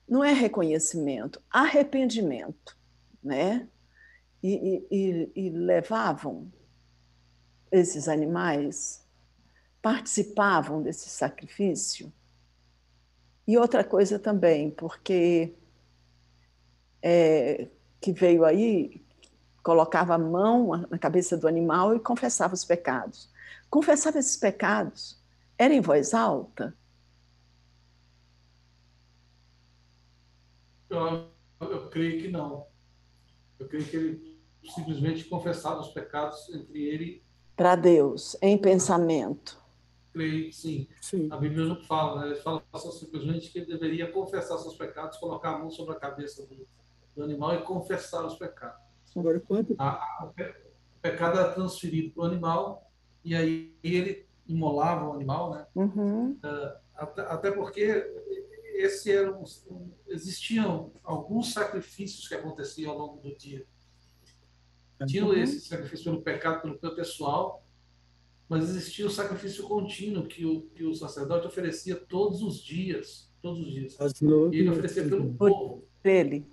não é reconhecimento, arrependimento, né? E levavam esses animais, participavam desse sacrifício? E outra coisa também, porque que veio aí, colocava a mão na cabeça do animal e confessava os pecados. Confessava esses pecados? Era em voz alta? Eu creio que não. Eu creio que ele simplesmente confessava os pecados entre ele... Para Deus, em pensamento. Creio que sim. A Bíblia não fala, né? Ele fala só simplesmente que ele deveria confessar seus pecados, colocar a mão sobre a cabeça do animal e confessar os pecados. Agora, quanto? O pecado era transferido para o animal e aí ele imolava o animal, né? Até porque existiam alguns sacrifícios que aconteciam ao longo do dia. Tinha esse sacrifício pelo pecado, pelo pessoal, mas existia o sacrifício contínuo que o sacerdote oferecia todos os dias. E ele oferecia pelo povo. Dele.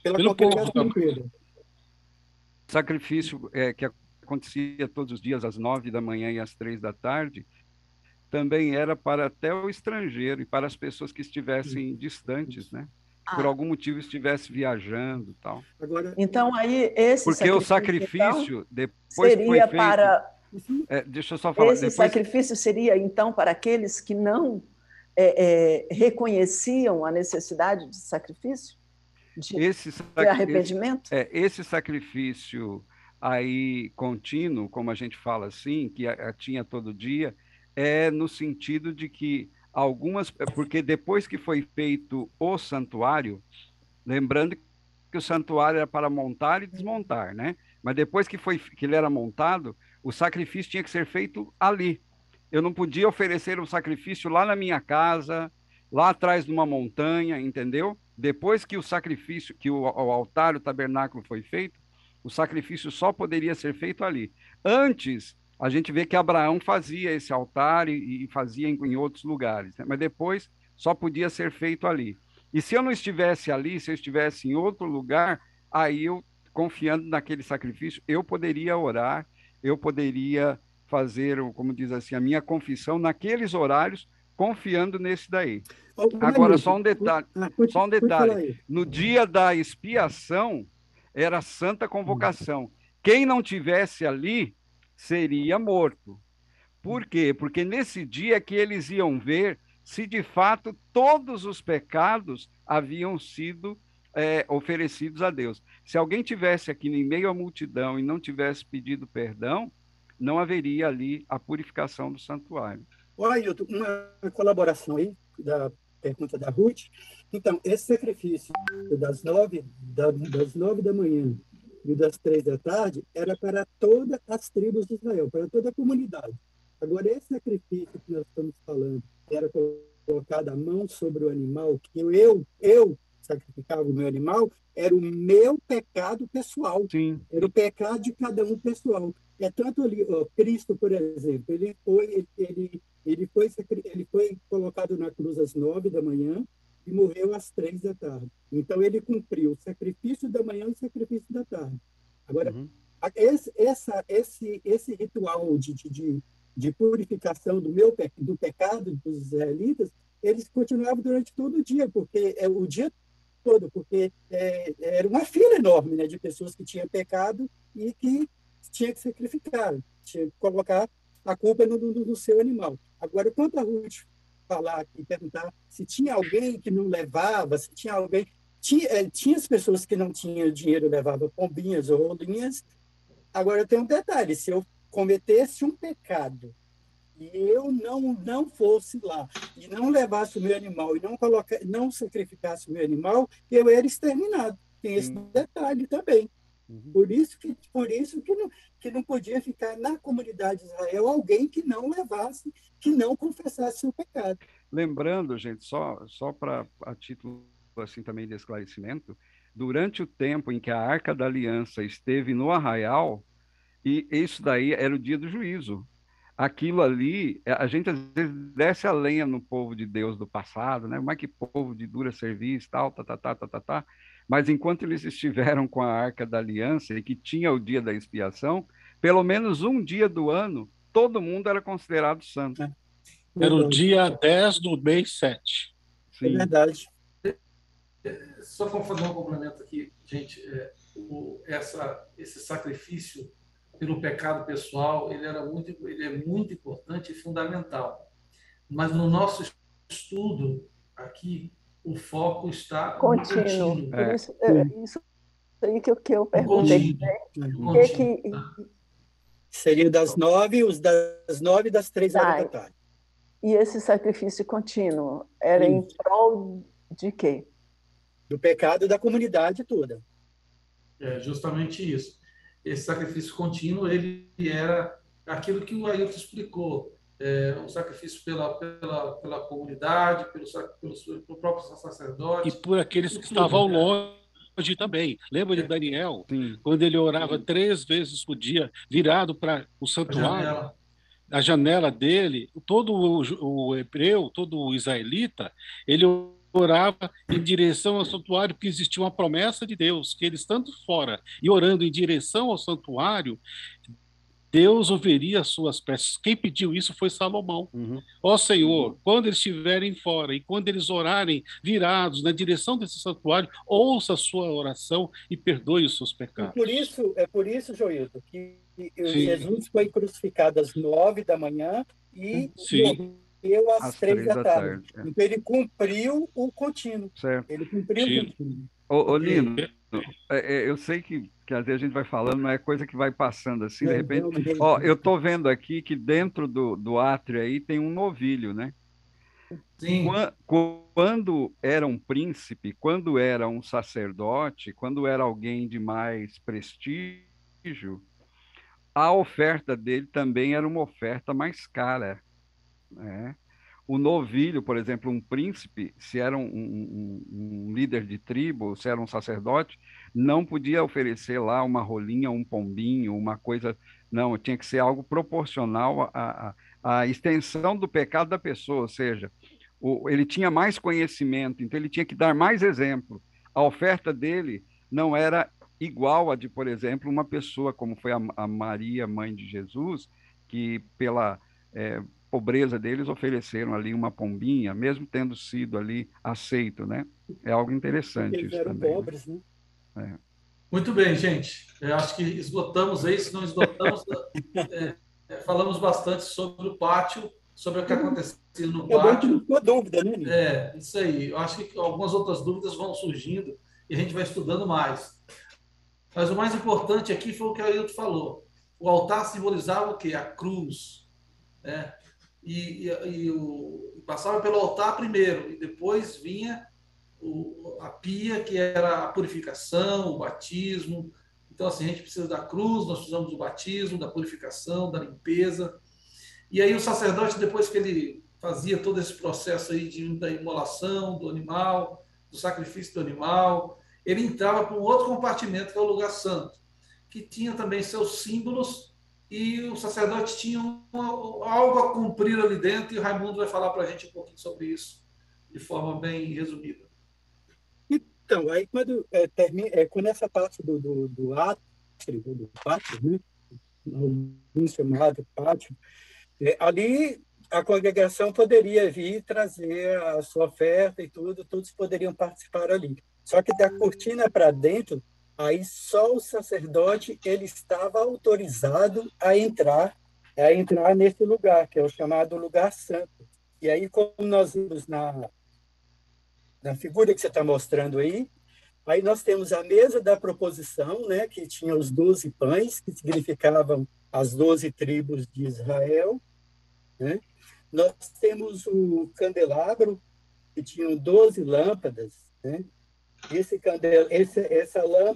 Pelo povo. Sacrifício que acontecia todos os dias às 9h e às 3h, também era para até o estrangeiro e para as pessoas que estivessem distantes, né? Por algum motivo estivesse viajando, tal. Então aí esse porque o sacrifício então, depois seria foi feito. Para deixa eu só falar. Esse sacrifício seria então para aqueles que não reconheciam a necessidade de sacrifício? de arrependimento? Esse sacrifício aí contínuo, como a gente fala assim, que tinha todo dia, é no sentido de que porque depois que foi feito o santuário, lembrando que o santuário era para montar e desmontar, né? Mas depois que ele era montado, o sacrifício tinha que ser feito ali. Eu não podia oferecer um sacrifício lá na minha casa, lá atrás de uma montanha, entendeu? Depois que o sacrifício, que o altar, o tabernáculo foi feito, o sacrifício só poderia ser feito ali. Antes, a gente vê que Abraão fazia esse altar e fazia em outros lugares, né? Mas depois só podia ser feito ali. E se eu não estivesse ali, se eu estivesse em outro lugar, aí eu, confiando naquele sacrifício, eu poderia orar, eu poderia fazer, como diz assim, a minha confissão naqueles horários, confiando nesse daí. Agora, só um detalhe. No dia da expiação, era santa convocação. Quem não tivesse ali seria morto. Por quê? Porque nesse dia é que eles iam ver se de fato todos os pecados haviam sido oferecidos a Deus. Se alguém tivesse aqui em meio à multidão e não tivesse pedido perdão, não haveria ali a purificação do santuário. Olha, Ailton, uma colaboração aí da pergunta da Ruth. Então, esse sacrifício das 9 da manhã e das 3 da tarde era para todas as tribos de Israel, para toda a comunidade. Agora, esse sacrifício que nós estamos falando era colocar a mão sobre o animal, que eu sacrificava o meu animal, era o meu pecado pessoal. Sim. Era o pecado de cada um pessoal. É tanto ali, Cristo, por exemplo, ele foi colocado na cruz às 9 da manhã e morreu às 3 da tarde. Então, ele cumpriu o sacrifício da manhã e o sacrifício da tarde. Agora, esse ritual de purificação do pecado dos israelitas, eles continuavam durante todo o dia, porque o dia todo, porque era uma fila enorme, né, de pessoas que tinham pecado e que tinha que sacrificar, tinha que colocar a culpa no seu animal. Agora, quanto a Ruth falar e perguntar se tinha alguém que não levava, se tinha alguém... Tinha as pessoas que não tinham dinheiro, levavam pombinhas ou rolinhas. Agora, tem um detalhe, se eu cometesse um pecado e eu não fosse lá e não levasse o meu animal e não sacrificasse o meu animal, eu era exterminado. Tem esse detalhe também. Por isso que não podia ficar na comunidade de Israel alguém que não levasse, que não confessasse o pecado. Lembrando, gente, só para a título assim também de esclarecimento, durante o tempo em que a Arca da Aliança esteve no arraial, e isso daí era o dia do juízo. Aquilo ali, a gente às vezes desce a lenha no povo de Deus do passado, né? Mas que povo de dura serviço, tal, tá. Mas enquanto eles estiveram com a Arca da Aliança e que tinha o dia da expiação, pelo menos um dia do ano, todo mundo era considerado santo. Era o dia 10 do mês 7. Sim. É verdade. Só para fazer um complemento aqui, gente, esse sacrifício pelo pecado pessoal, ele é muito importante e fundamental. Mas no nosso estudo aqui, o foco está contínuo. Isso aí que eu perguntei. Seria das 9 e das 3 horas da tarde. E esse sacrifício contínuo era em prol de quê? Do pecado da comunidade toda. É justamente isso. Esse sacrifício contínuo, ele era aquilo que o Ailton explicou, um sacrifício pela comunidade, pelo próprio sacerdote. E por aqueles que estavam longe também. Lembra de Daniel? Quando ele orava 3 vezes por dia, virado para o santuário? A janela dele, todo o hebreu, todo o israelita, ele orava em direção ao santuário, porque existia uma promessa de Deus, que eles, estando fora e orando em direção ao santuário, Deus ouviria as suas preces. Quem pediu isso foi Salomão. Ó Senhor, quando eles estiverem fora e quando eles orarem virados na direção desse santuário, ouça a sua oração e perdoe os seus pecados. É por isso, Joilton, que Jesus foi crucificado às 9 da manhã e morreu às 3 da tarde. Então, ele cumpriu o contínuo. Certo. Ele cumpriu o contínuo. Ô, Lino, eu sei que às vezes a gente vai falando, mas é coisa que vai passando assim, de repente. Ó, eu estou vendo aqui que dentro do átrio aí tem um novilho, né? Sim. Quando era um príncipe, quando era um sacerdote, quando era alguém de mais prestígio, a oferta dele também era uma oferta mais cara, né? O novilho, por exemplo, um príncipe, se era um líder de tribo, se era um sacerdote, não podia oferecer lá uma rolinha, um pombinho, uma coisa. Não, tinha que ser algo proporcional à extensão do pecado da pessoa, ou seja, ele tinha mais conhecimento, então ele tinha que dar mais exemplo. A oferta dele não era igual a de, por exemplo, uma pessoa como foi a Maria, mãe de Jesus, que pela pobreza deles ofereceram ali uma pombinha, mesmo tendo sido ali aceito, né? É algo interessante Eles isso eram também, pobres, né? Muito bem, gente. Eu acho que esgotamos aí, se não esgotamos, falamos bastante sobre o pátio, sobre o que aconteceu no pátio. Não ficou dúvida, né? Isso aí. Eu acho que algumas outras dúvidas vão surgindo e a gente vai estudando mais. Mas o mais importante aqui foi o que a Ailton falou. O altar simbolizava o quê? A cruz, né? E passava pelo altar primeiro, e depois vinha a pia, que era a purificação, o batismo. Então, assim, a gente precisa da cruz, nós precisamos do batismo, da purificação, da limpeza. E aí o sacerdote, depois que ele fazia todo esse processo aí da imolação do animal, do sacrifício do animal, ele entrava para um outro compartimento, que é o lugar santo, que tinha também seus símbolos, e o sacerdote tinha algo a cumprir ali dentro, e o Raimundo vai falar para a gente um pouquinho sobre isso, de forma bem resumida. Então, aí quando quando essa parte do átrio, do pátio, né? Alguns chamado pátio, ali a congregação poderia vir trazer a sua oferta e tudo, todos poderiam participar ali. Só que da cortina para dentro, aí só o sacerdote ele estava autorizado a entrar nesse lugar, que é o chamado lugar santo. E aí, como nós vimos na figura que você está mostrando aí nós temos a mesa da proposição, né, que tinha os 12 pães, que significavam as 12 tribos de Israel, né? Nós temos o candelabro, que tinham 12 lâmpadas, né?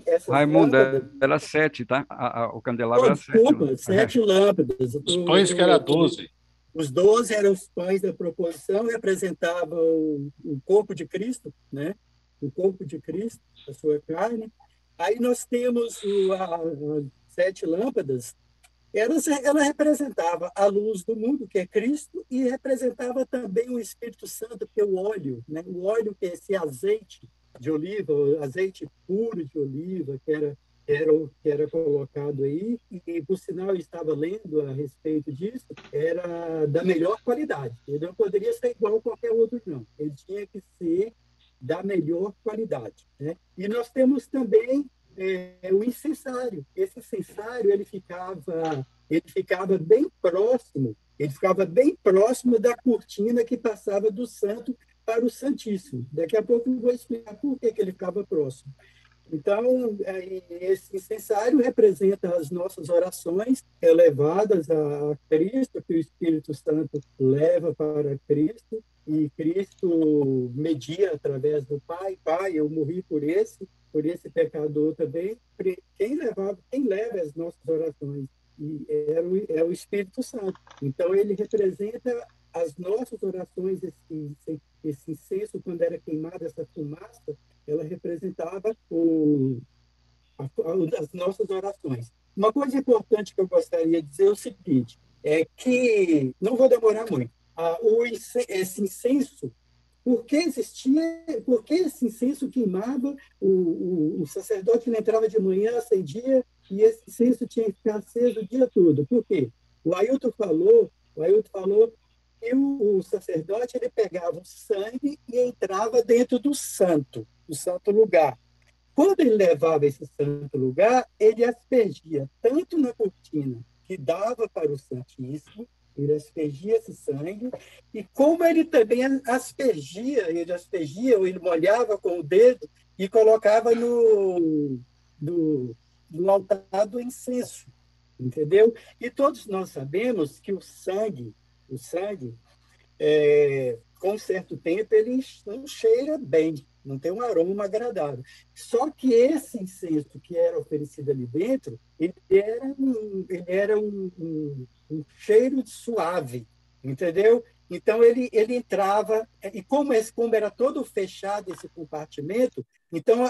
Essas Raimundo, lâmpadas... era 7, tá? O candelabro era 7. Desculpa, 7 lâmpadas. Os pães que era 12. Os 12 eram os pães da proposição, representavam o corpo de Cristo, né? O corpo de Cristo, a sua carne. Aí nós temos as 7 lâmpadas. Ela representava a luz do mundo, que é Cristo, e representava também o Espírito Santo, que é o óleo, né? O óleo, que é esse azeite de oliva, o azeite puro de oliva, que era colocado aí, e por sinal eu estava lendo a respeito disso, era da melhor qualidade. Ele não poderia ser igual a qualquer outro, não. Ele tinha que ser da melhor qualidade, né? E nós temos também o incensário. Esse incensário ele ficava bem próximo da cortina que passava do santo para o Santíssimo. Daqui a pouco eu vou explicar por que ele ficava próximo. Então, esse incensário representa as nossas orações elevadas a Cristo, que o Espírito Santo leva para Cristo, e Cristo media através do Pai. Pai, eu morri por esse pecador também. Quem leva as nossas orações é o Espírito Santo. Então, ele representa as nossas orações, esse incenso, quando era queimada, essa fumaça, ela representava as nossas orações. Uma coisa importante que eu gostaria de dizer é o seguinte, é que, não vou demorar muito, esse incenso, por que esse incenso queimava, o sacerdote ele entrava de manhã, acendia, e esse incenso tinha que ficar aceso o dia todo? Por quê? O Ailton falou que o sacerdote ele pegava o sangue e entrava dentro do santo lugar. Quando ele levava esse santo lugar, ele aspergia tanto na cortina que dava para o Santíssimo, ele aspergia esse sangue, e como ele também aspergia, ou ele molhava com o dedo, e colocava no altar do incenso, entendeu? E todos nós sabemos que o sangue, com certo tempo, ele não cheira bem, não tem um aroma agradável. Só que esse incenso que era oferecido ali dentro, ele era um cheiro suave, entendeu? Então, ele entrava, e como era todo fechado esse compartimento, então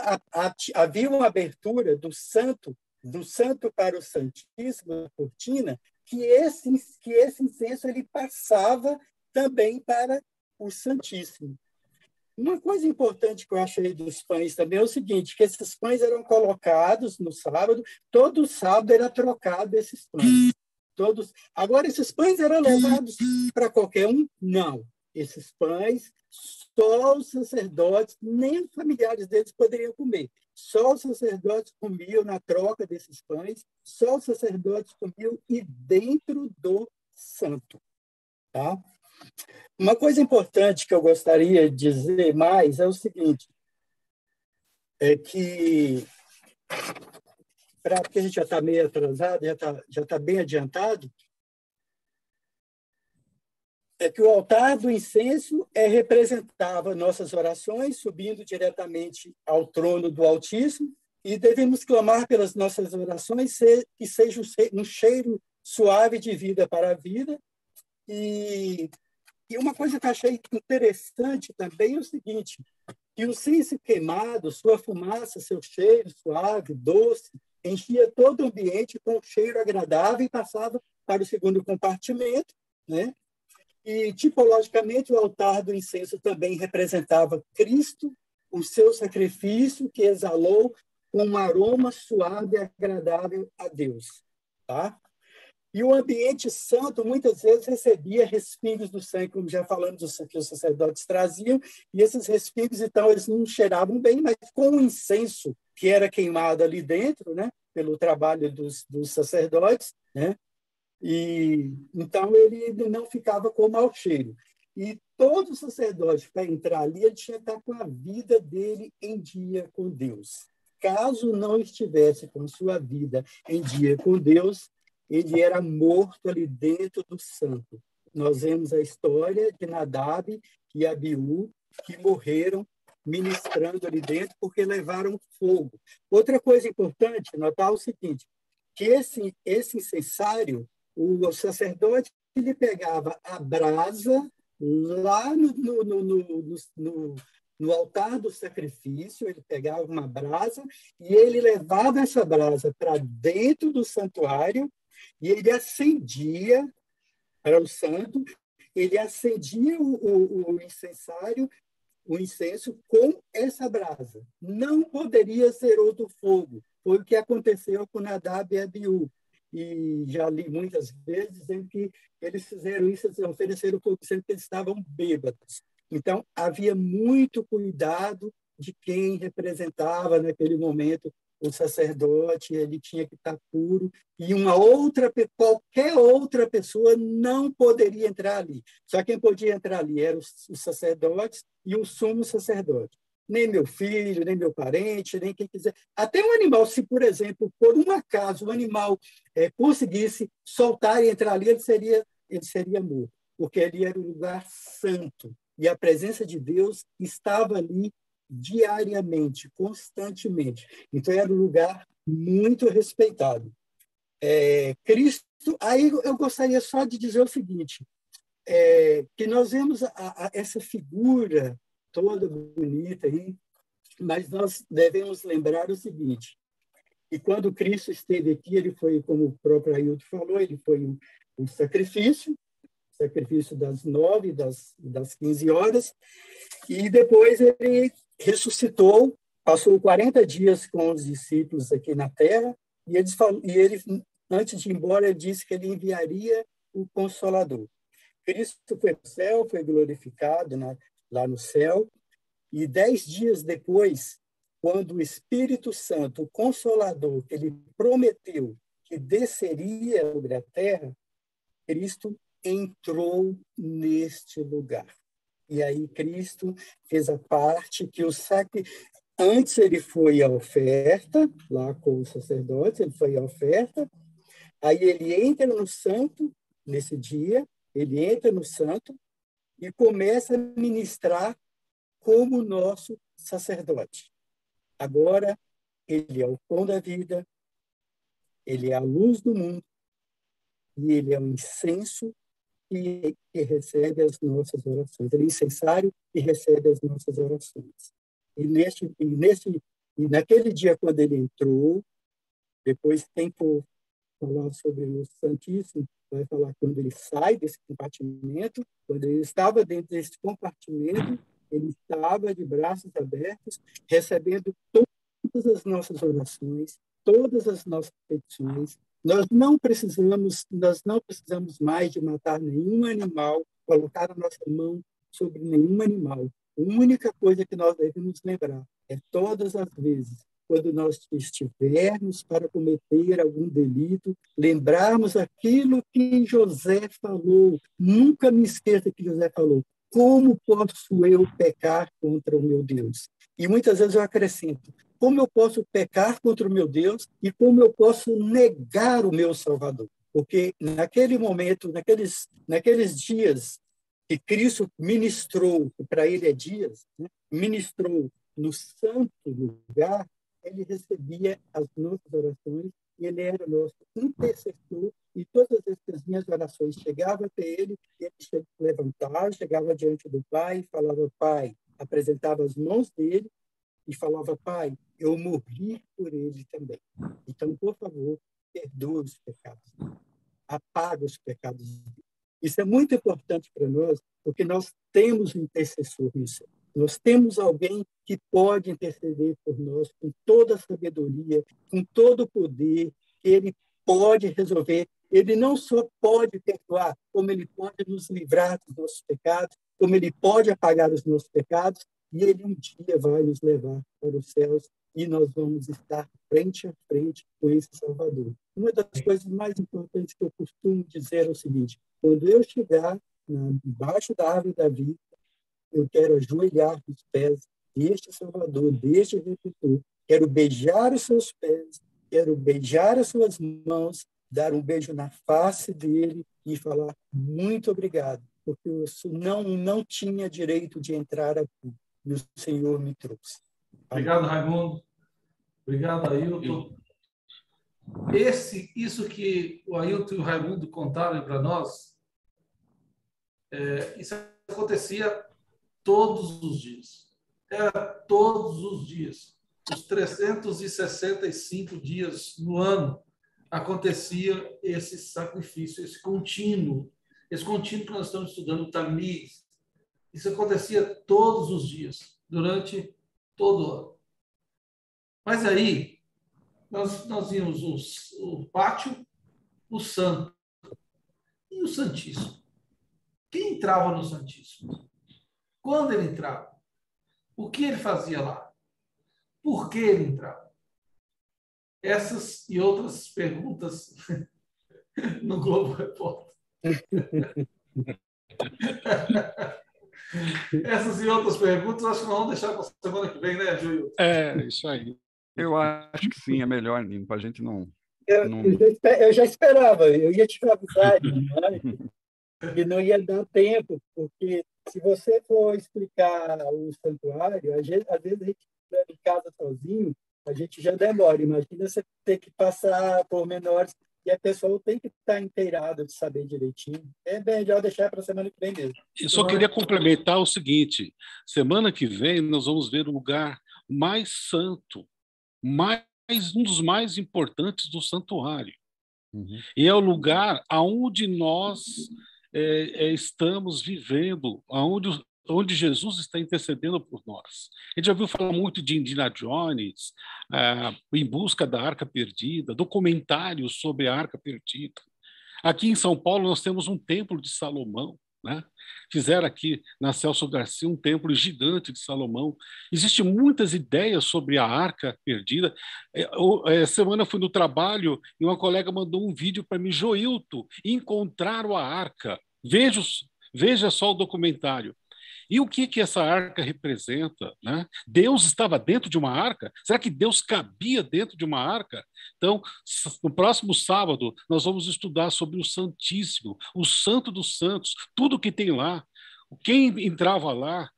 havia uma abertura do santo para o Santíssimo, a cortina, que esse incenso ele passava também para o Santíssimo. Uma coisa importante que eu achei dos pães também é o seguinte, que esses pães eram colocados no sábado, todo sábado era trocado esses pães. Agora, esses pães eram levados para qualquer um? Não. Esses pães, só os sacerdotes, nem os familiares deles poderiam comer. Só os sacerdotes comiam na troca desses pães, só os sacerdotes comiam e dentro do santo. Tá? Uma coisa importante que eu gostaria de dizer mais é o seguinte, é que, porque a gente já está meio atrasado, já está bem adiantado, é que o altar do incenso representava nossas orações, subindo diretamente ao trono do Altíssimo, e devemos clamar pelas nossas orações que seja um cheiro suave de vida para a vida. E uma coisa que eu achei interessante também é o seguinte, que o incenso queimado, sua fumaça, seu cheiro suave, doce, enchia todo o ambiente com um cheiro agradável e passava para o segundo compartimento, né? E, tipologicamente, o altar do incenso também representava Cristo, o seu sacrifício que exalou com um aroma suave e agradável a Deus. Tá? E o ambiente santo, muitas vezes, recebia respingos do sangue, como já falamos, que os sacerdotes traziam, e esses respingos, então, eles não cheiravam bem, mas com o incenso que era queimado ali dentro, né, pelo trabalho dos sacerdotes, né, e então ele não ficava com mau cheiro. E todo sacerdote, para entrar ali, ele tinha que estar com a vida dele em dia com Deus. Caso não estivesse com sua vida em dia com Deus, ele era morto ali dentro do santo. Nós vemos a história de Nadab e Abiú, que morreram ministrando ali dentro porque levaram fogo. Outra coisa importante, notar o seguinte, que esse incensário, o sacerdote ele pegava a brasa lá no altar do sacrifício, ele pegava uma brasa e ele levava essa brasa para dentro do santuário e ele acendia para o santo, ele acendia o incensário, o incenso com essa brasa. Não poderia ser outro fogo. Foi o que aconteceu com Nadab e Abiú. E já li muitas vezes dizendo que eles fizeram isso, eles ofereceram fogo, sendo que eles estavam bêbados. Então, havia muito cuidado de quem representava naquele momento o sacerdote, ele tinha que estar puro, e qualquer outra pessoa não poderia entrar ali. Só quem podia entrar ali eram os sacerdotes e o sumo sacerdote. Nem meu filho, nem meu parente, nem quem quiser. Até um animal, se, por exemplo, por um acaso, o animal conseguisse soltar e entrar ali, ele seria morto, porque ali era um lugar santo. E a presença de Deus estava ali diariamente, constantemente. Então, era um lugar muito respeitado. Cristo, aí eu gostaria só de dizer o seguinte, que nós vemos essa figura toda bonita aí, mas nós devemos lembrar o seguinte, que quando Cristo esteve aqui, ele foi, como o próprio Ailton falou, ele foi um sacrifício das 9, das 15 horas, e depois ele ressuscitou, passou 40 dias com os discípulos aqui na Terra, e ele, antes de ir embora, ele disse que ele enviaria o Consolador. Cristo foi ao céu, foi glorificado lá no céu, e 10 dias depois, quando o Espírito Santo, o Consolador, que ele prometeu que desceria sobre a terra, Cristo entrou neste lugar. E aí Cristo fez a parte que Antes ele foi à oferta, lá com os sacerdotes, ele foi à oferta, aí ele entra no santo, nesse dia, ele entra no santo e começa a ministrar como nosso sacerdote. Agora, ele é o pão da vida, ele é a luz do mundo e ele é o incenso que recebe as nossas orações. Ele é incensário e recebe as nossas orações. E naquele dia, quando ele entrou, depois tem que falar sobre o Santíssimo, vai falar quando ele sai desse compartimento, quando ele estava dentro desse compartimento, ele estava de braços abertos, recebendo todas as nossas orações, todas as nossas petições. Nós não precisamos mais de matar nenhum animal, colocar a nossa mão sobre nenhum animal. A única coisa que nós devemos lembrar é todas as vezes, quando nós estivermos para cometer algum delito, lembrarmos aquilo que José falou. Nunca me esqueça que José falou: como posso eu pecar contra o meu Deus? E muitas vezes eu acrescento: como eu posso pecar contra o meu Deus e como eu posso negar o meu Salvador? Porque naquele momento, naqueles dias que Cristo ministrou, que para ele é dias, né? Ministrou no santo lugar, ele recebia as nossas orações, e ele era nosso intercessor, e todas as minhas orações chegavam até ele, e ele levantava, chegava diante do Pai e falava: Pai, apresentava as mãos dele e falava: Pai, eu morri por ele também. Então, por favor, perdoa os pecados, apaga os pecados dele. Isso é muito importante para nós, porque nós temos um intercessor no céu. Nós temos alguém que pode interceder por nós com toda a sabedoria, com todo o poder, que ele pode resolver. Ele não só pode perdoar, como ele pode nos livrar dos nossos pecados, como ele pode apagar os nossos pecados, e ele um dia vai nos levar para os céus e nós vamos estar frente a frente com esse Salvador. Uma das coisas mais importantes que eu costumo dizer é o seguinte: quando eu chegar embaixo da árvore da vida, eu quero ajoelhar nos pés deste Salvador, deste Redentor. Quero beijar os seus pés, quero beijar as suas mãos, dar um beijo na face dele e falar: muito obrigado, porque eu não tinha direito de entrar aqui e o Senhor me trouxe. Obrigado, Raimundo. Obrigado, Ailton. Isso que o Ailton e o Raimundo contaram para nós, isso acontecia todos os dias. Era todos os dias. Os 365 dias no ano acontecia esse sacrifício, esse contínuo que nós estamos estudando, o Tamiz. Isso acontecia todos os dias, durante todo o ano. Mas aí, nós vimos o pátio, o santo e o Santíssimo. Quem entrava no Santíssimo? Quando ele entrava? O que ele fazia lá? Por que ele entrava? Essas e outras perguntas no Globo Repórter. Essas e outras perguntas, acho que nós vamos deixar para a semana que vem, né, Júlio? Isso aí. Eu acho que sim, é melhor, Nino, para a gente não... Eu já esperava, eu ia te avisar, que não ia dar tempo, porque se você for explicar o santuário, às vezes a gente está em casa sozinho, a gente já demora. Imagina você ter que passar por menores e a pessoa tem que estar inteirada de saber direitinho. É melhor deixar para a semana que vem mesmo. Eu só queria complementar o seguinte: semana que vem nós vamos ver o lugar mais santo, um dos mais importantes do santuário. Uhum. E é o lugar aonde nós estamos vivendo, onde Jesus está intercedendo por nós. A gente já ouviu falar muito de Indiana Jones, Em Busca da Arca Perdida, documentários sobre a Arca Perdida. Aqui em São Paulo nós temos um templo de Salomão, né? Fizeram aqui na Celso Garcia um templo gigante de Salomão. Existem muitas ideias sobre a Arca Perdida. Semana eu fui no trabalho e uma colega mandou um vídeo para mim: Joilton, encontraram a Arca. Veja só o documentário. E o que essa arca representa, né? Deus estava dentro de uma arca? Será que Deus cabia dentro de uma arca? Então, no próximo sábado, nós vamos estudar sobre o Santíssimo, o Santo dos Santos, tudo que tem lá, quem entrava lá,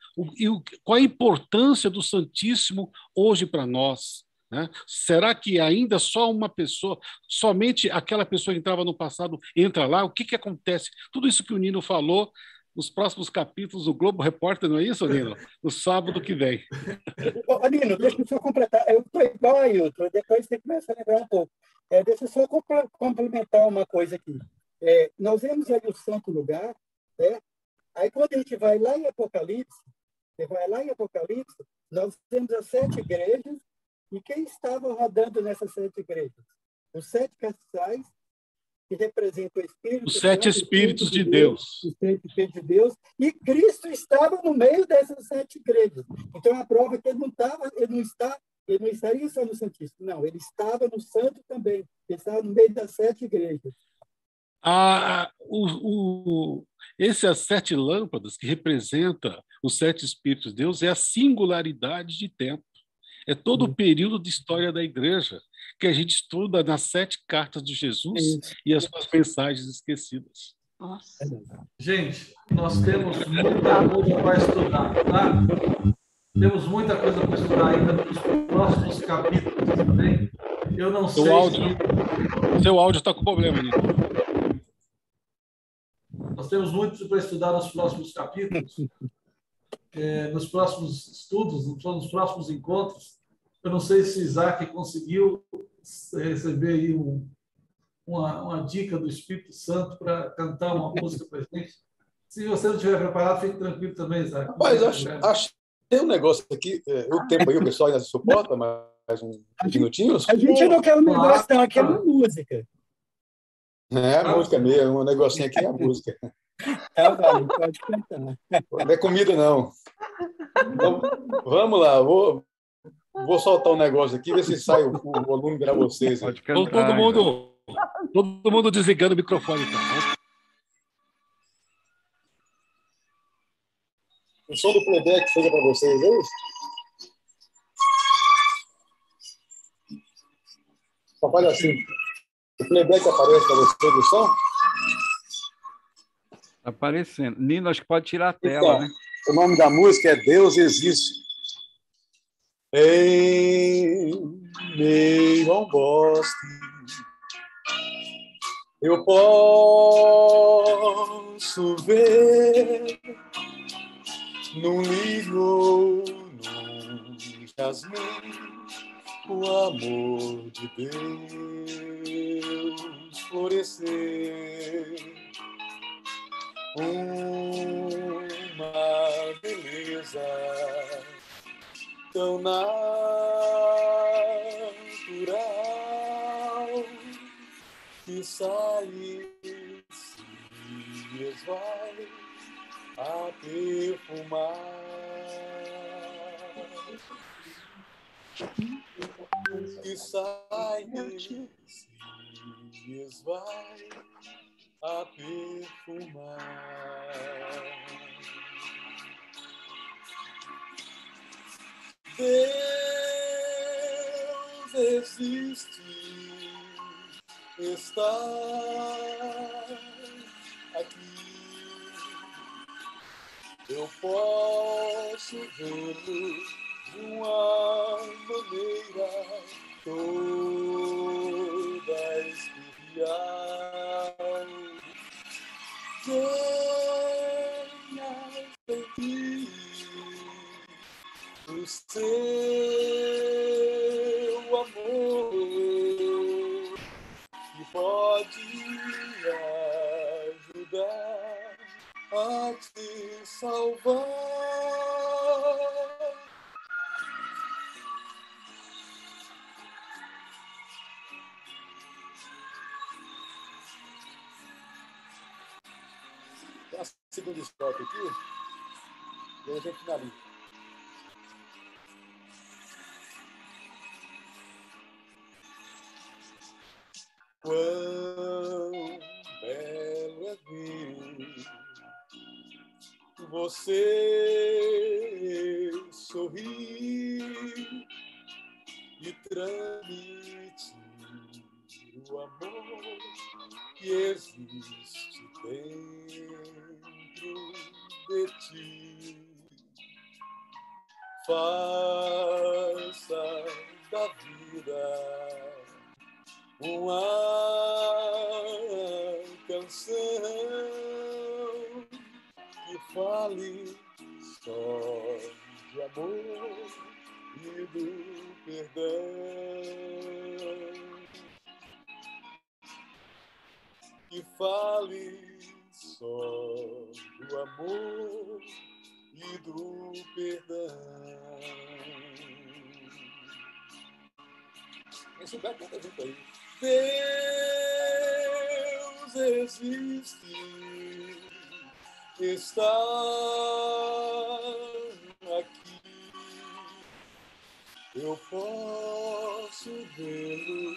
qual a importância do Santíssimo hoje para nós. Né? Será que ainda só uma pessoa, somente aquela pessoa que entrava no passado, entra lá? O que acontece? Tudo isso que o Nino falou nos próximos capítulos do Globo Repórter, não é isso, Nino? No sábado que vem. Ô, Nino, deixa eu só completar. Eu estou igual a Ailton, depois você começa a lembrar um pouco. Deixa eu só complementar uma coisa aqui. Nós vemos aí o santo lugar, né? Aí quando a gente vai lá em Apocalipse, nós temos as 7 igrejas, e quem estava rodando nessas 7 igrejas? Os 7 castiçais, que representam o Espírito Os 7 Santo, Espíritos de Deus. Os 7 Espíritos de Deus, e Cristo estava no meio dessas 7 igrejas. Então, a prova é que ele não estaria só no Santíssimo, não, ele estava no Santo também, ele estava no meio das 7 igrejas. Essas 7 lâmpadas que representam os 7 Espíritos de Deus é a singularidade de tempo. É todo o período de história da igreja que a gente estuda nas 7 cartas de Jesus e as suas mensagens esquecidas. Nossa. Gente, nós temos muita coisa para estudar, tá? Temos muita coisa para estudar ainda nos próximos capítulos também. Eu não sei Seu áudio está com problema, Nino. Nós temos muito para estudar nos próximos capítulos, nos próximos estudos, nos próximos encontros. Eu não sei se Isaac conseguiu receber aí uma dica do Espírito Santo para cantar uma música para a gente. Se você não estiver preparado, fique tranquilo também, Isaac. Mas achei um negócio aqui. O tempo aí, o pessoal ainda suporta mais uns minutinhos? A gente não quer um negócio, não, aqui é uma música. A música mesmo, um negocinho aqui é a música. Vale, pode cantar. Não é comida, não. Então, vamos lá, vou soltar um negócio aqui, ver se sai o volume para vocês. Pode cantar, todo mundo desligando o microfone. Então. O som do playback chega para vocês, é isso? Só faz assim. O playback aparece para vocês do som? Está aparecendo. Nino, acho que pode tirar a tela, né? O nome da música é Deus Existe. Em meio a um bosque, eu posso ver num lírio ou num jasmim o amor de Deus florescer. Uma beleza tão natural que sai e se esvai a perfumar. Que sai e se esvai a perfumar. Deus existe, está aqui. Eu posso vê-lo de uma maneira toda especial. Venha sentir o seu amor que pode ajudar a te salvar. Tem a segunda estrofe aqui, e aí a gente finaliza. Quão belo é ver você sorrir e transmitir o amor que existe dentro de ti. Faça da vida uma canção que fale só de amor e do perdão, que fale só do amor e do perdão. Esse lugar canta junto aí. Deus existe, está aqui. Eu posso vê-lo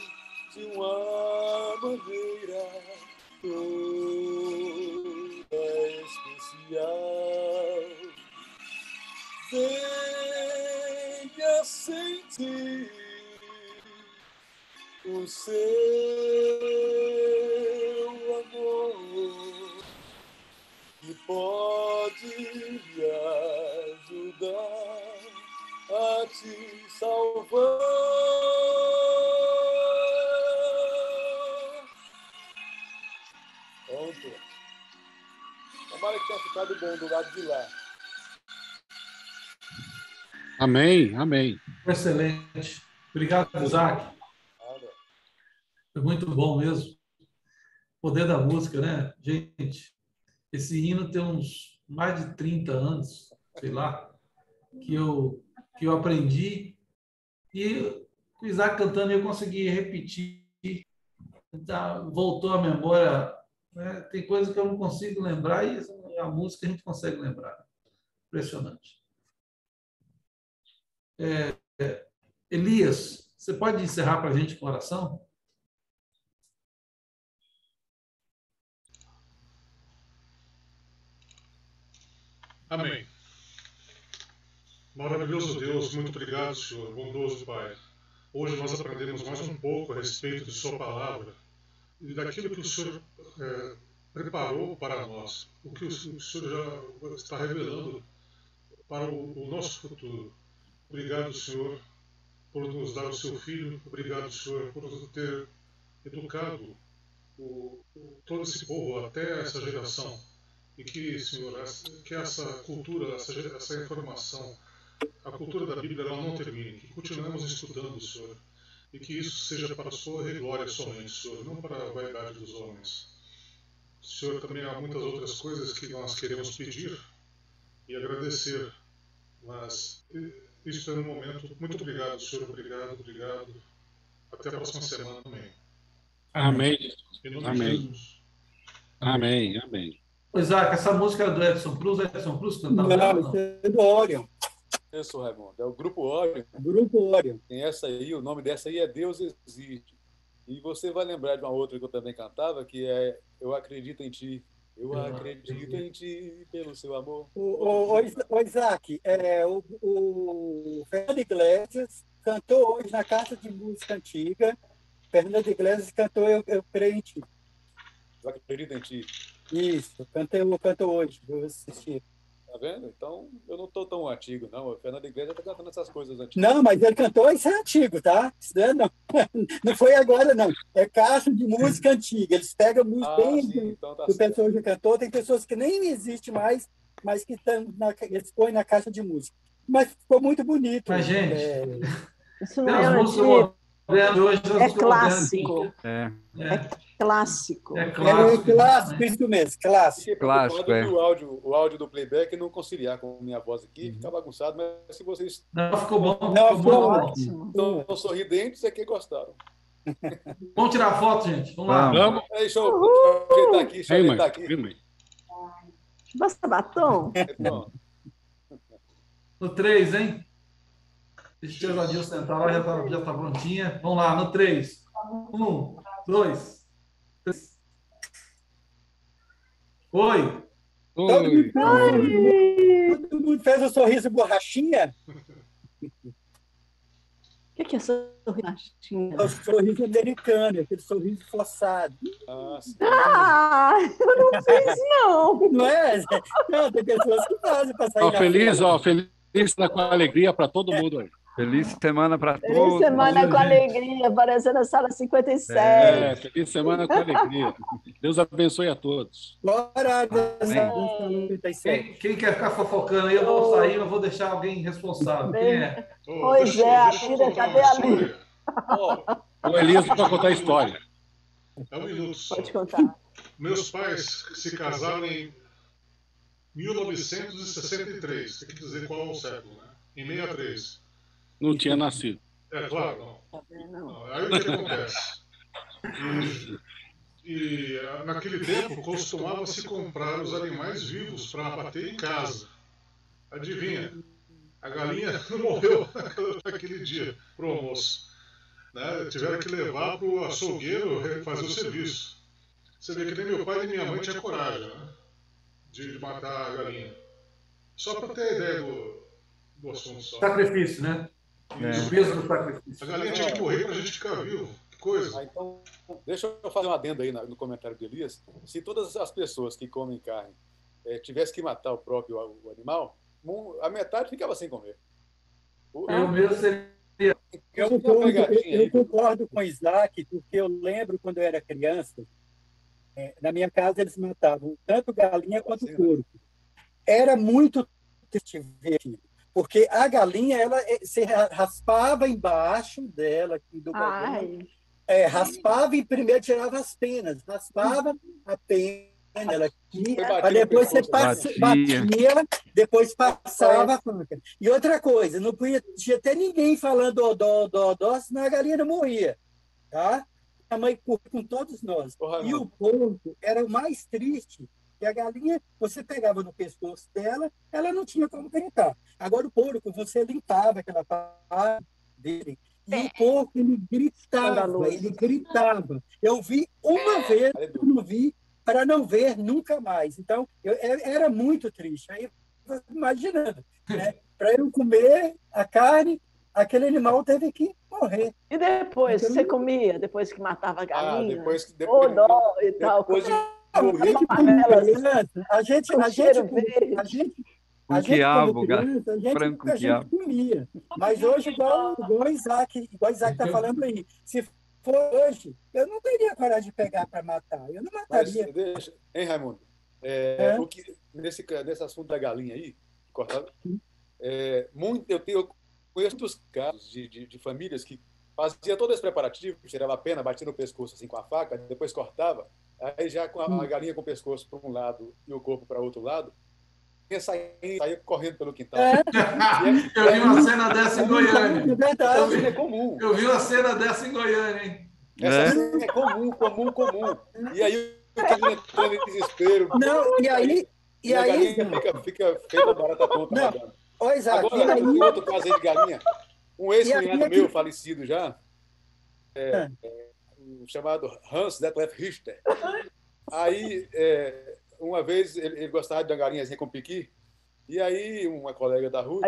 de uma maneira toda especial. Venha sentir o seu amor que pode lhe ajudar a te salvar. Pronto. Tomara que tenha ficado bom do lado de lá. Amém, amém. Excelente. Obrigado, Isaac. Foi muito bom mesmo. O poder da música, né? Gente, esse hino tem uns mais de 30 anos, sei lá, que eu aprendi, e com o Isaac cantando eu consegui repetir, voltou à memória, né? Tem coisas que eu não consigo lembrar e a música a gente consegue lembrar. Impressionante. Elias, você pode encerrar para a gente com oração? Amém. Maravilhoso Deus, muito obrigado, Senhor, bondoso Pai. Hoje nós aprendemos mais um pouco a respeito de Sua palavra e daquilo que o Senhor preparou para nós, o que o Senhor já está revelando para o nosso futuro. Obrigado, Senhor, por nos dar o Seu Filho. Obrigado, Senhor, por nos ter educado todo esse povo até essa geração. E que, Senhor, que essa cultura, essa informação, a cultura da Bíblia, ela não termine, que continuemos estudando, Senhor, e que isso seja para a sua glória somente, Senhor, não para a vaidade dos homens. Senhor, também há muitas outras coisas que nós queremos pedir e agradecer, mas isso é um momento. Muito obrigado, Senhor, obrigado. Até a próxima semana também. Amém. Em nome de Jesus. Amém, amém. Isaac, essa música era do Edson Cruz cantava? Não, isso é do Orion. Isso, Raimundo. É o Grupo Orion. Grupo Orion. Tem essa aí, o nome dessa aí é Deus Existe. E você vai lembrar de uma outra que eu também cantava, que é Eu Acredito em Ti. Eu acredito em Ti pelo seu amor. O Isaac, o Fernando Iglesias cantou hoje na Casa de Música Antiga. Fernando Iglesias cantou Eu Creio em Ti. Eu Acredito em Ti. Isso, cantou hoje, eu assisti. Tá vendo? Então, eu não estou tão antigo, não. O Fernando Iglesias está cantando essas coisas antigas. Não, mas ele cantou, isso é antigo, tá? Isso não foi agora, não. É Caixa de Música Antiga. Eles pegam música bem então tá que o pessoal já cantou. Tem pessoas que nem existem mais, mas que eles põem na Caixa de Música. Mas ficou muito bonito. Mas, gente, isso não é antigo. É clássico. É clássico. É clássico, isso mesmo, clássico. O áudio do playback não conciliar com a minha voz aqui, fica bagunçado, mas se vocês... Não, ficou bom. Não, ficou ótimo. Estão sorridentes, é que gostaram. Vamos tirar foto, gente. Vamos lá. Vamos. Deixa eu ajeitar aqui. Basta batom? No 3, hein? Deixa o Adil sentar lá, já tá prontinha. Vamos lá, no 3. 1, 2, 3. Oi! Oi! Todo mundo mundo fez o sorriso borrachinha. O que é sorrachinha? É o sorriso americano, aquele sorriso forçado. Eu não fiz, não. Não é? Não, tem pessoas que fazem para sair Feliz com alegria para todo mundo aí. Feliz semana para todos. Feliz semana com alegria, aparecendo na sala 57. Feliz semana com alegria. Deus abençoe a todos. Glória a Deus. Quem quer ficar fofocando aí, eu vou sair, eu vou deixar alguém responsável. Quem é? Pois é, a filha, cadê a Lívia? O Elias vai contar a história. É um minuto só. Pode contar. Meus pais se casaram em 1963. Tem que dizer qual é o século, né? Em 63. Não tinha nascido. É claro, não. Aí o que acontece? E naquele tempo costumava-se comprar os animais vivos para abater em casa. Adivinha? A galinha não morreu naquele dia para o almoço. Né? Tiveram que levar para o açougueiro fazer o serviço. Você vê que nem meu pai e minha mãe tinham coragem, né? De matar a galinha. Só para ter ideia do assunto. Só. Sacrifício, né? O peso do sacrifício. A galinha tinha que morrer para a gente ficar vivo. Que coisa. Então, deixa eu fazer um adendo aí no comentário do Elias. Se todas as pessoas que comem carne tivessem que matar o próprio animal, a metade ficava sem comer. Eu mesmo seria. Eu concordo com o Isaac, porque eu lembro quando eu era criança, na minha casa eles matavam tanto galinha quanto porco. Era muito triste ver aquilo. Porque a galinha, ela se raspava embaixo dela, aqui do bagulho. Raspava e primeiro tirava as penas. Raspava a pena dela aqui, depois você batia, depois passava a faca. E outra coisa, não podia ter ninguém falando dó, senão a galinha não morria. Tá? A mãe com todos nós. E o porco era o mais triste. E a galinha, você pegava no pescoço dela, ela não tinha como gritar. Agora o porco, você limpava aquela parte dele. E o porco, ele gritava. Eu vi uma vez, eu não vi, para não ver nunca mais. Então, era muito triste. Aí, imaginando, né? Para eu comer a carne, aquele animal teve que morrer. E depois, você comia? Depois que matava a galinha? Depois dó e tal. A gente comia. Mas hoje, igual o Isaac está falando aí, se for hoje, eu não teria coragem de pegar para matar. Eu não mataria. Mas deixa, hein, Raimundo? Nesse assunto da galinha aí, cortado, eu conheço muitos casos de famílias que fazia todo esse preparativo, tirava a pena, batia no pescoço assim com a faca, depois cortava, aí já com a galinha com o pescoço para um lado e o corpo para outro lado, saía correndo pelo quintal. Eu vi uma cena dessa em Goiânia. Essa cena é comum. Eu vi uma cena dessa em Goiânia, hein? Essa cena é comum. E aí o cara entrando em desespero. Não, e a galinha fica feita barata tonta. Agora, tem outro caso aí de galinha. Um ex-cunhado meu, falecido já, chamado Hans Detlef Richter. Aí, uma vez, ele gostava de uma galinhazinha com piqui, e aí uma colega da Ruth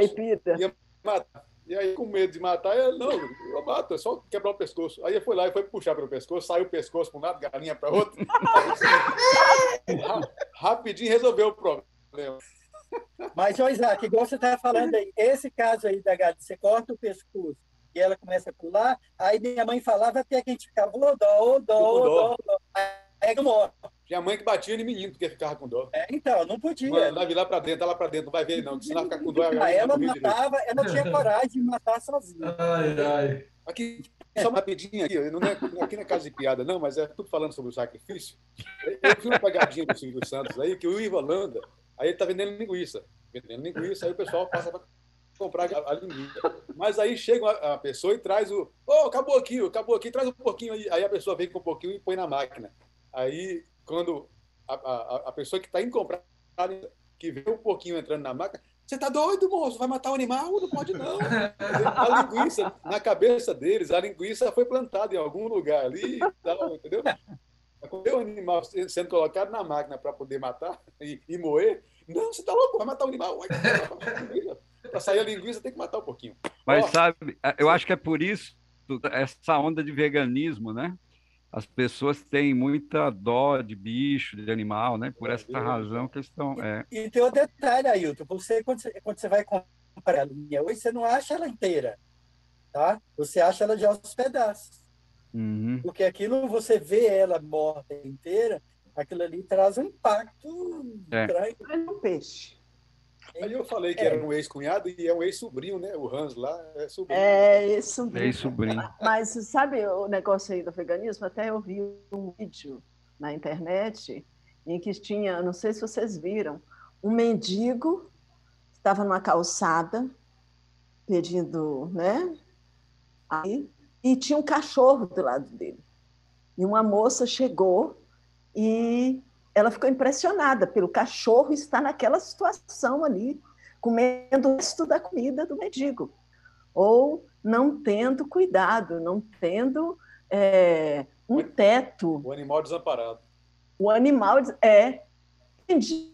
ia matar. E aí, com medo de matar, não, eu mato, é só quebrar o pescoço. Aí ele foi lá e foi puxar pelo pescoço, saiu o pescoço para um lado, galinha para outro. Rapidinho resolveu o problema. Mas, Isaac, igual você estava falando aí, esse caso aí da galinha, você corta o pescoço e ela começa a pular, aí minha mãe falava até que a gente ficava, dó. Aí eu morro. Tinha mãe que batia no menino porque ficava com dó. Então, não podia. Mãe, vai vir lá para dentro, não vai ver não, que senão ficar com dó. Ela matava, ela tinha coragem de matar sozinha. Ai. Aqui, só rapidinho aqui, não é aqui na casa de piada não, mas é tudo falando sobre o sacrifício. Eu vi uma pegadinha do Silvio Santos aí, que o Ivo Holanda, aí ele está vendendo linguiça, aí o pessoal passa para comprar a linguiça. Mas aí chega a pessoa e traz acabou aqui, traz um pouquinho aí. Aí a pessoa vem com um pouquinho e põe na máquina. Aí, quando a pessoa que está indo comprar, que vê um pouquinho entrando na máquina, você tá doido, moço? Vai matar o animal? Não pode, não. A linguiça, na cabeça deles, a linguiça foi plantada em algum lugar ali e tal, entendeu? Quando o animal sendo colocado na máquina para poder matar e moer, Não, você tá louco, vai matar o animal. Para sair a linguiça tem que matar um pouquinho. Mas sabe, eu acho que é por isso, essa onda de veganismo, né? As pessoas têm muita dó de bicho, de animal, né? Por essa razão que eles estão... E tem um detalhe, Ailton. Quando você vai comprar a linha hoje, você não acha ela inteira, tá? Você acha ela de aos pedaços. Uhum. Porque aquilo, você vê ela morta inteira, aquilo ali traz um impacto estranho. É um peixe. Aí eu falei que era um ex-cunhado e é um ex-sobrinho, né? O Hans lá é sobrinho. É ex-sobrinho. Ex-sobrinho. Mas sabe o negócio aí do veganismo? Até eu vi um vídeo na internet em que tinha, não sei se vocês viram, um mendigo estava numa calçada pedindo, né? Aí, e tinha um cachorro do lado dele. E uma moça chegou e ela ficou impressionada pelo cachorro estar naquela situação ali, comendo o resto da comida do mendigo, ou não tendo cuidado, não tendo um teto. O animal desamparado. O animal mendigo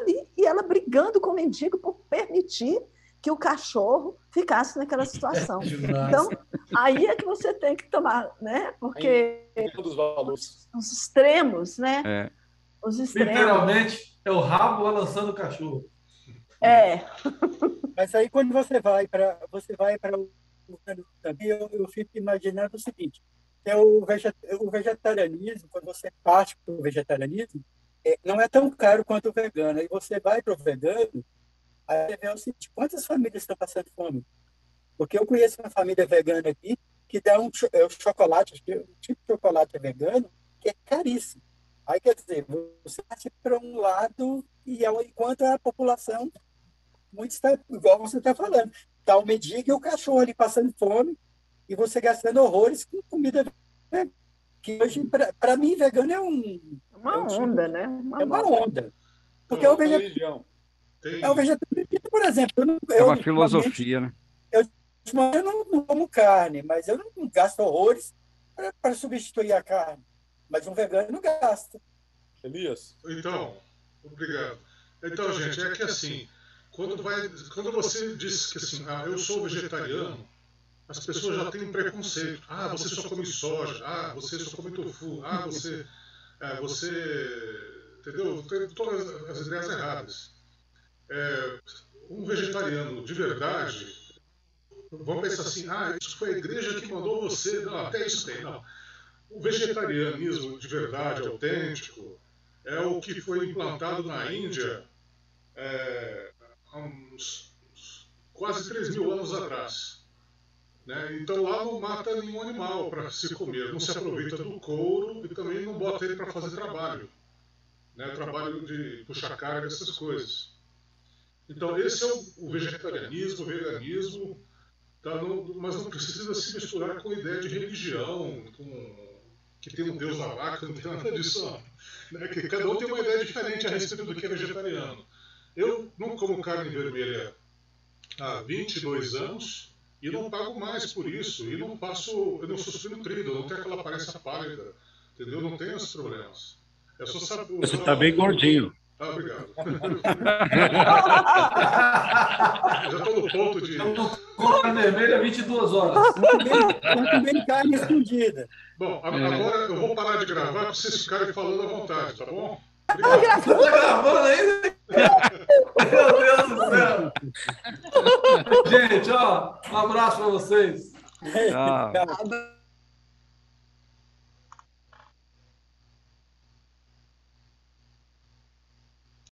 ali, e ela brigando com o mendigo por permitir que o cachorro ficasse naquela situação. Então, aí é que você tem que tomar, né? Porque os extremos, né? Os extremos. Literalmente, é o rabo balançando o cachorro. Mas aí, quando você vai para o também, eu fico imaginando o seguinte: o vegetarianismo, quando você parte para o vegetarianismo, não é tão caro quanto o vegano. Aí você vai para o vegano, aí você vê o seguinte: quantas famílias estão passando fome? Porque eu conheço uma família vegana aqui que dá um chocolate, um tipo de chocolate vegano, que é caríssimo. Aí, quer dizer, você parte para um lado e enquanto a população muito está, igual você está falando, está o mendigo e o cachorro ali passando fome e você gastando horrores com comida vegana. Que hoje, para mim, vegano é uma onda, né? É uma onda. Porque é o vegetarianismo, por exemplo. É uma filosofia, né? Eu não como carne, mas eu não gasto horrores para substituir a carne. Mas um vegano não gasta. Elias? Então, obrigado. Então, gente, é que assim, quando você diz que assim, eu sou vegetariano, as pessoas já têm um preconceito. Você só come soja. Você só come tofu. Você entendeu? Tem todas as ideias erradas. Um vegetariano de verdade, vamos pensar assim, isso foi a igreja que mandou você. Não, até isso tem, não. O vegetarianismo de verdade, autêntico, é o que foi implantado na Índia há uns quase 3.000 anos atrás. Né? Então lá não mata nenhum animal para se comer, não se aproveita do couro e também não bota ele para fazer trabalho. Né? Trabalho de puxar carga, essas coisas. Então esse é o vegetarianismo, o veganismo, mas não precisa se misturar com a ideia de religião, que tem um deus na vaca, não tem nada disso não. Né? Que cada um tem uma ideia diferente a respeito do que é vegetariano. Eu não como carne vermelha há 22 anos e não pago mais por isso, e eu não sou subnutrido, não tenho aquela aparência pálida, entendeu? Não tenho esses problemas. É só saber. Você está bem gordinho. Obrigado. Já estou no ponto de... Com carne vermelha 22 horas. Também carne escondida. Bom, agora eu vou parar de gravar para vocês ficarem falando à vontade, tá bom? Obrigado. Tá gravando ainda? Meu Deus do céu. Gente, um abraço para vocês. Tchau.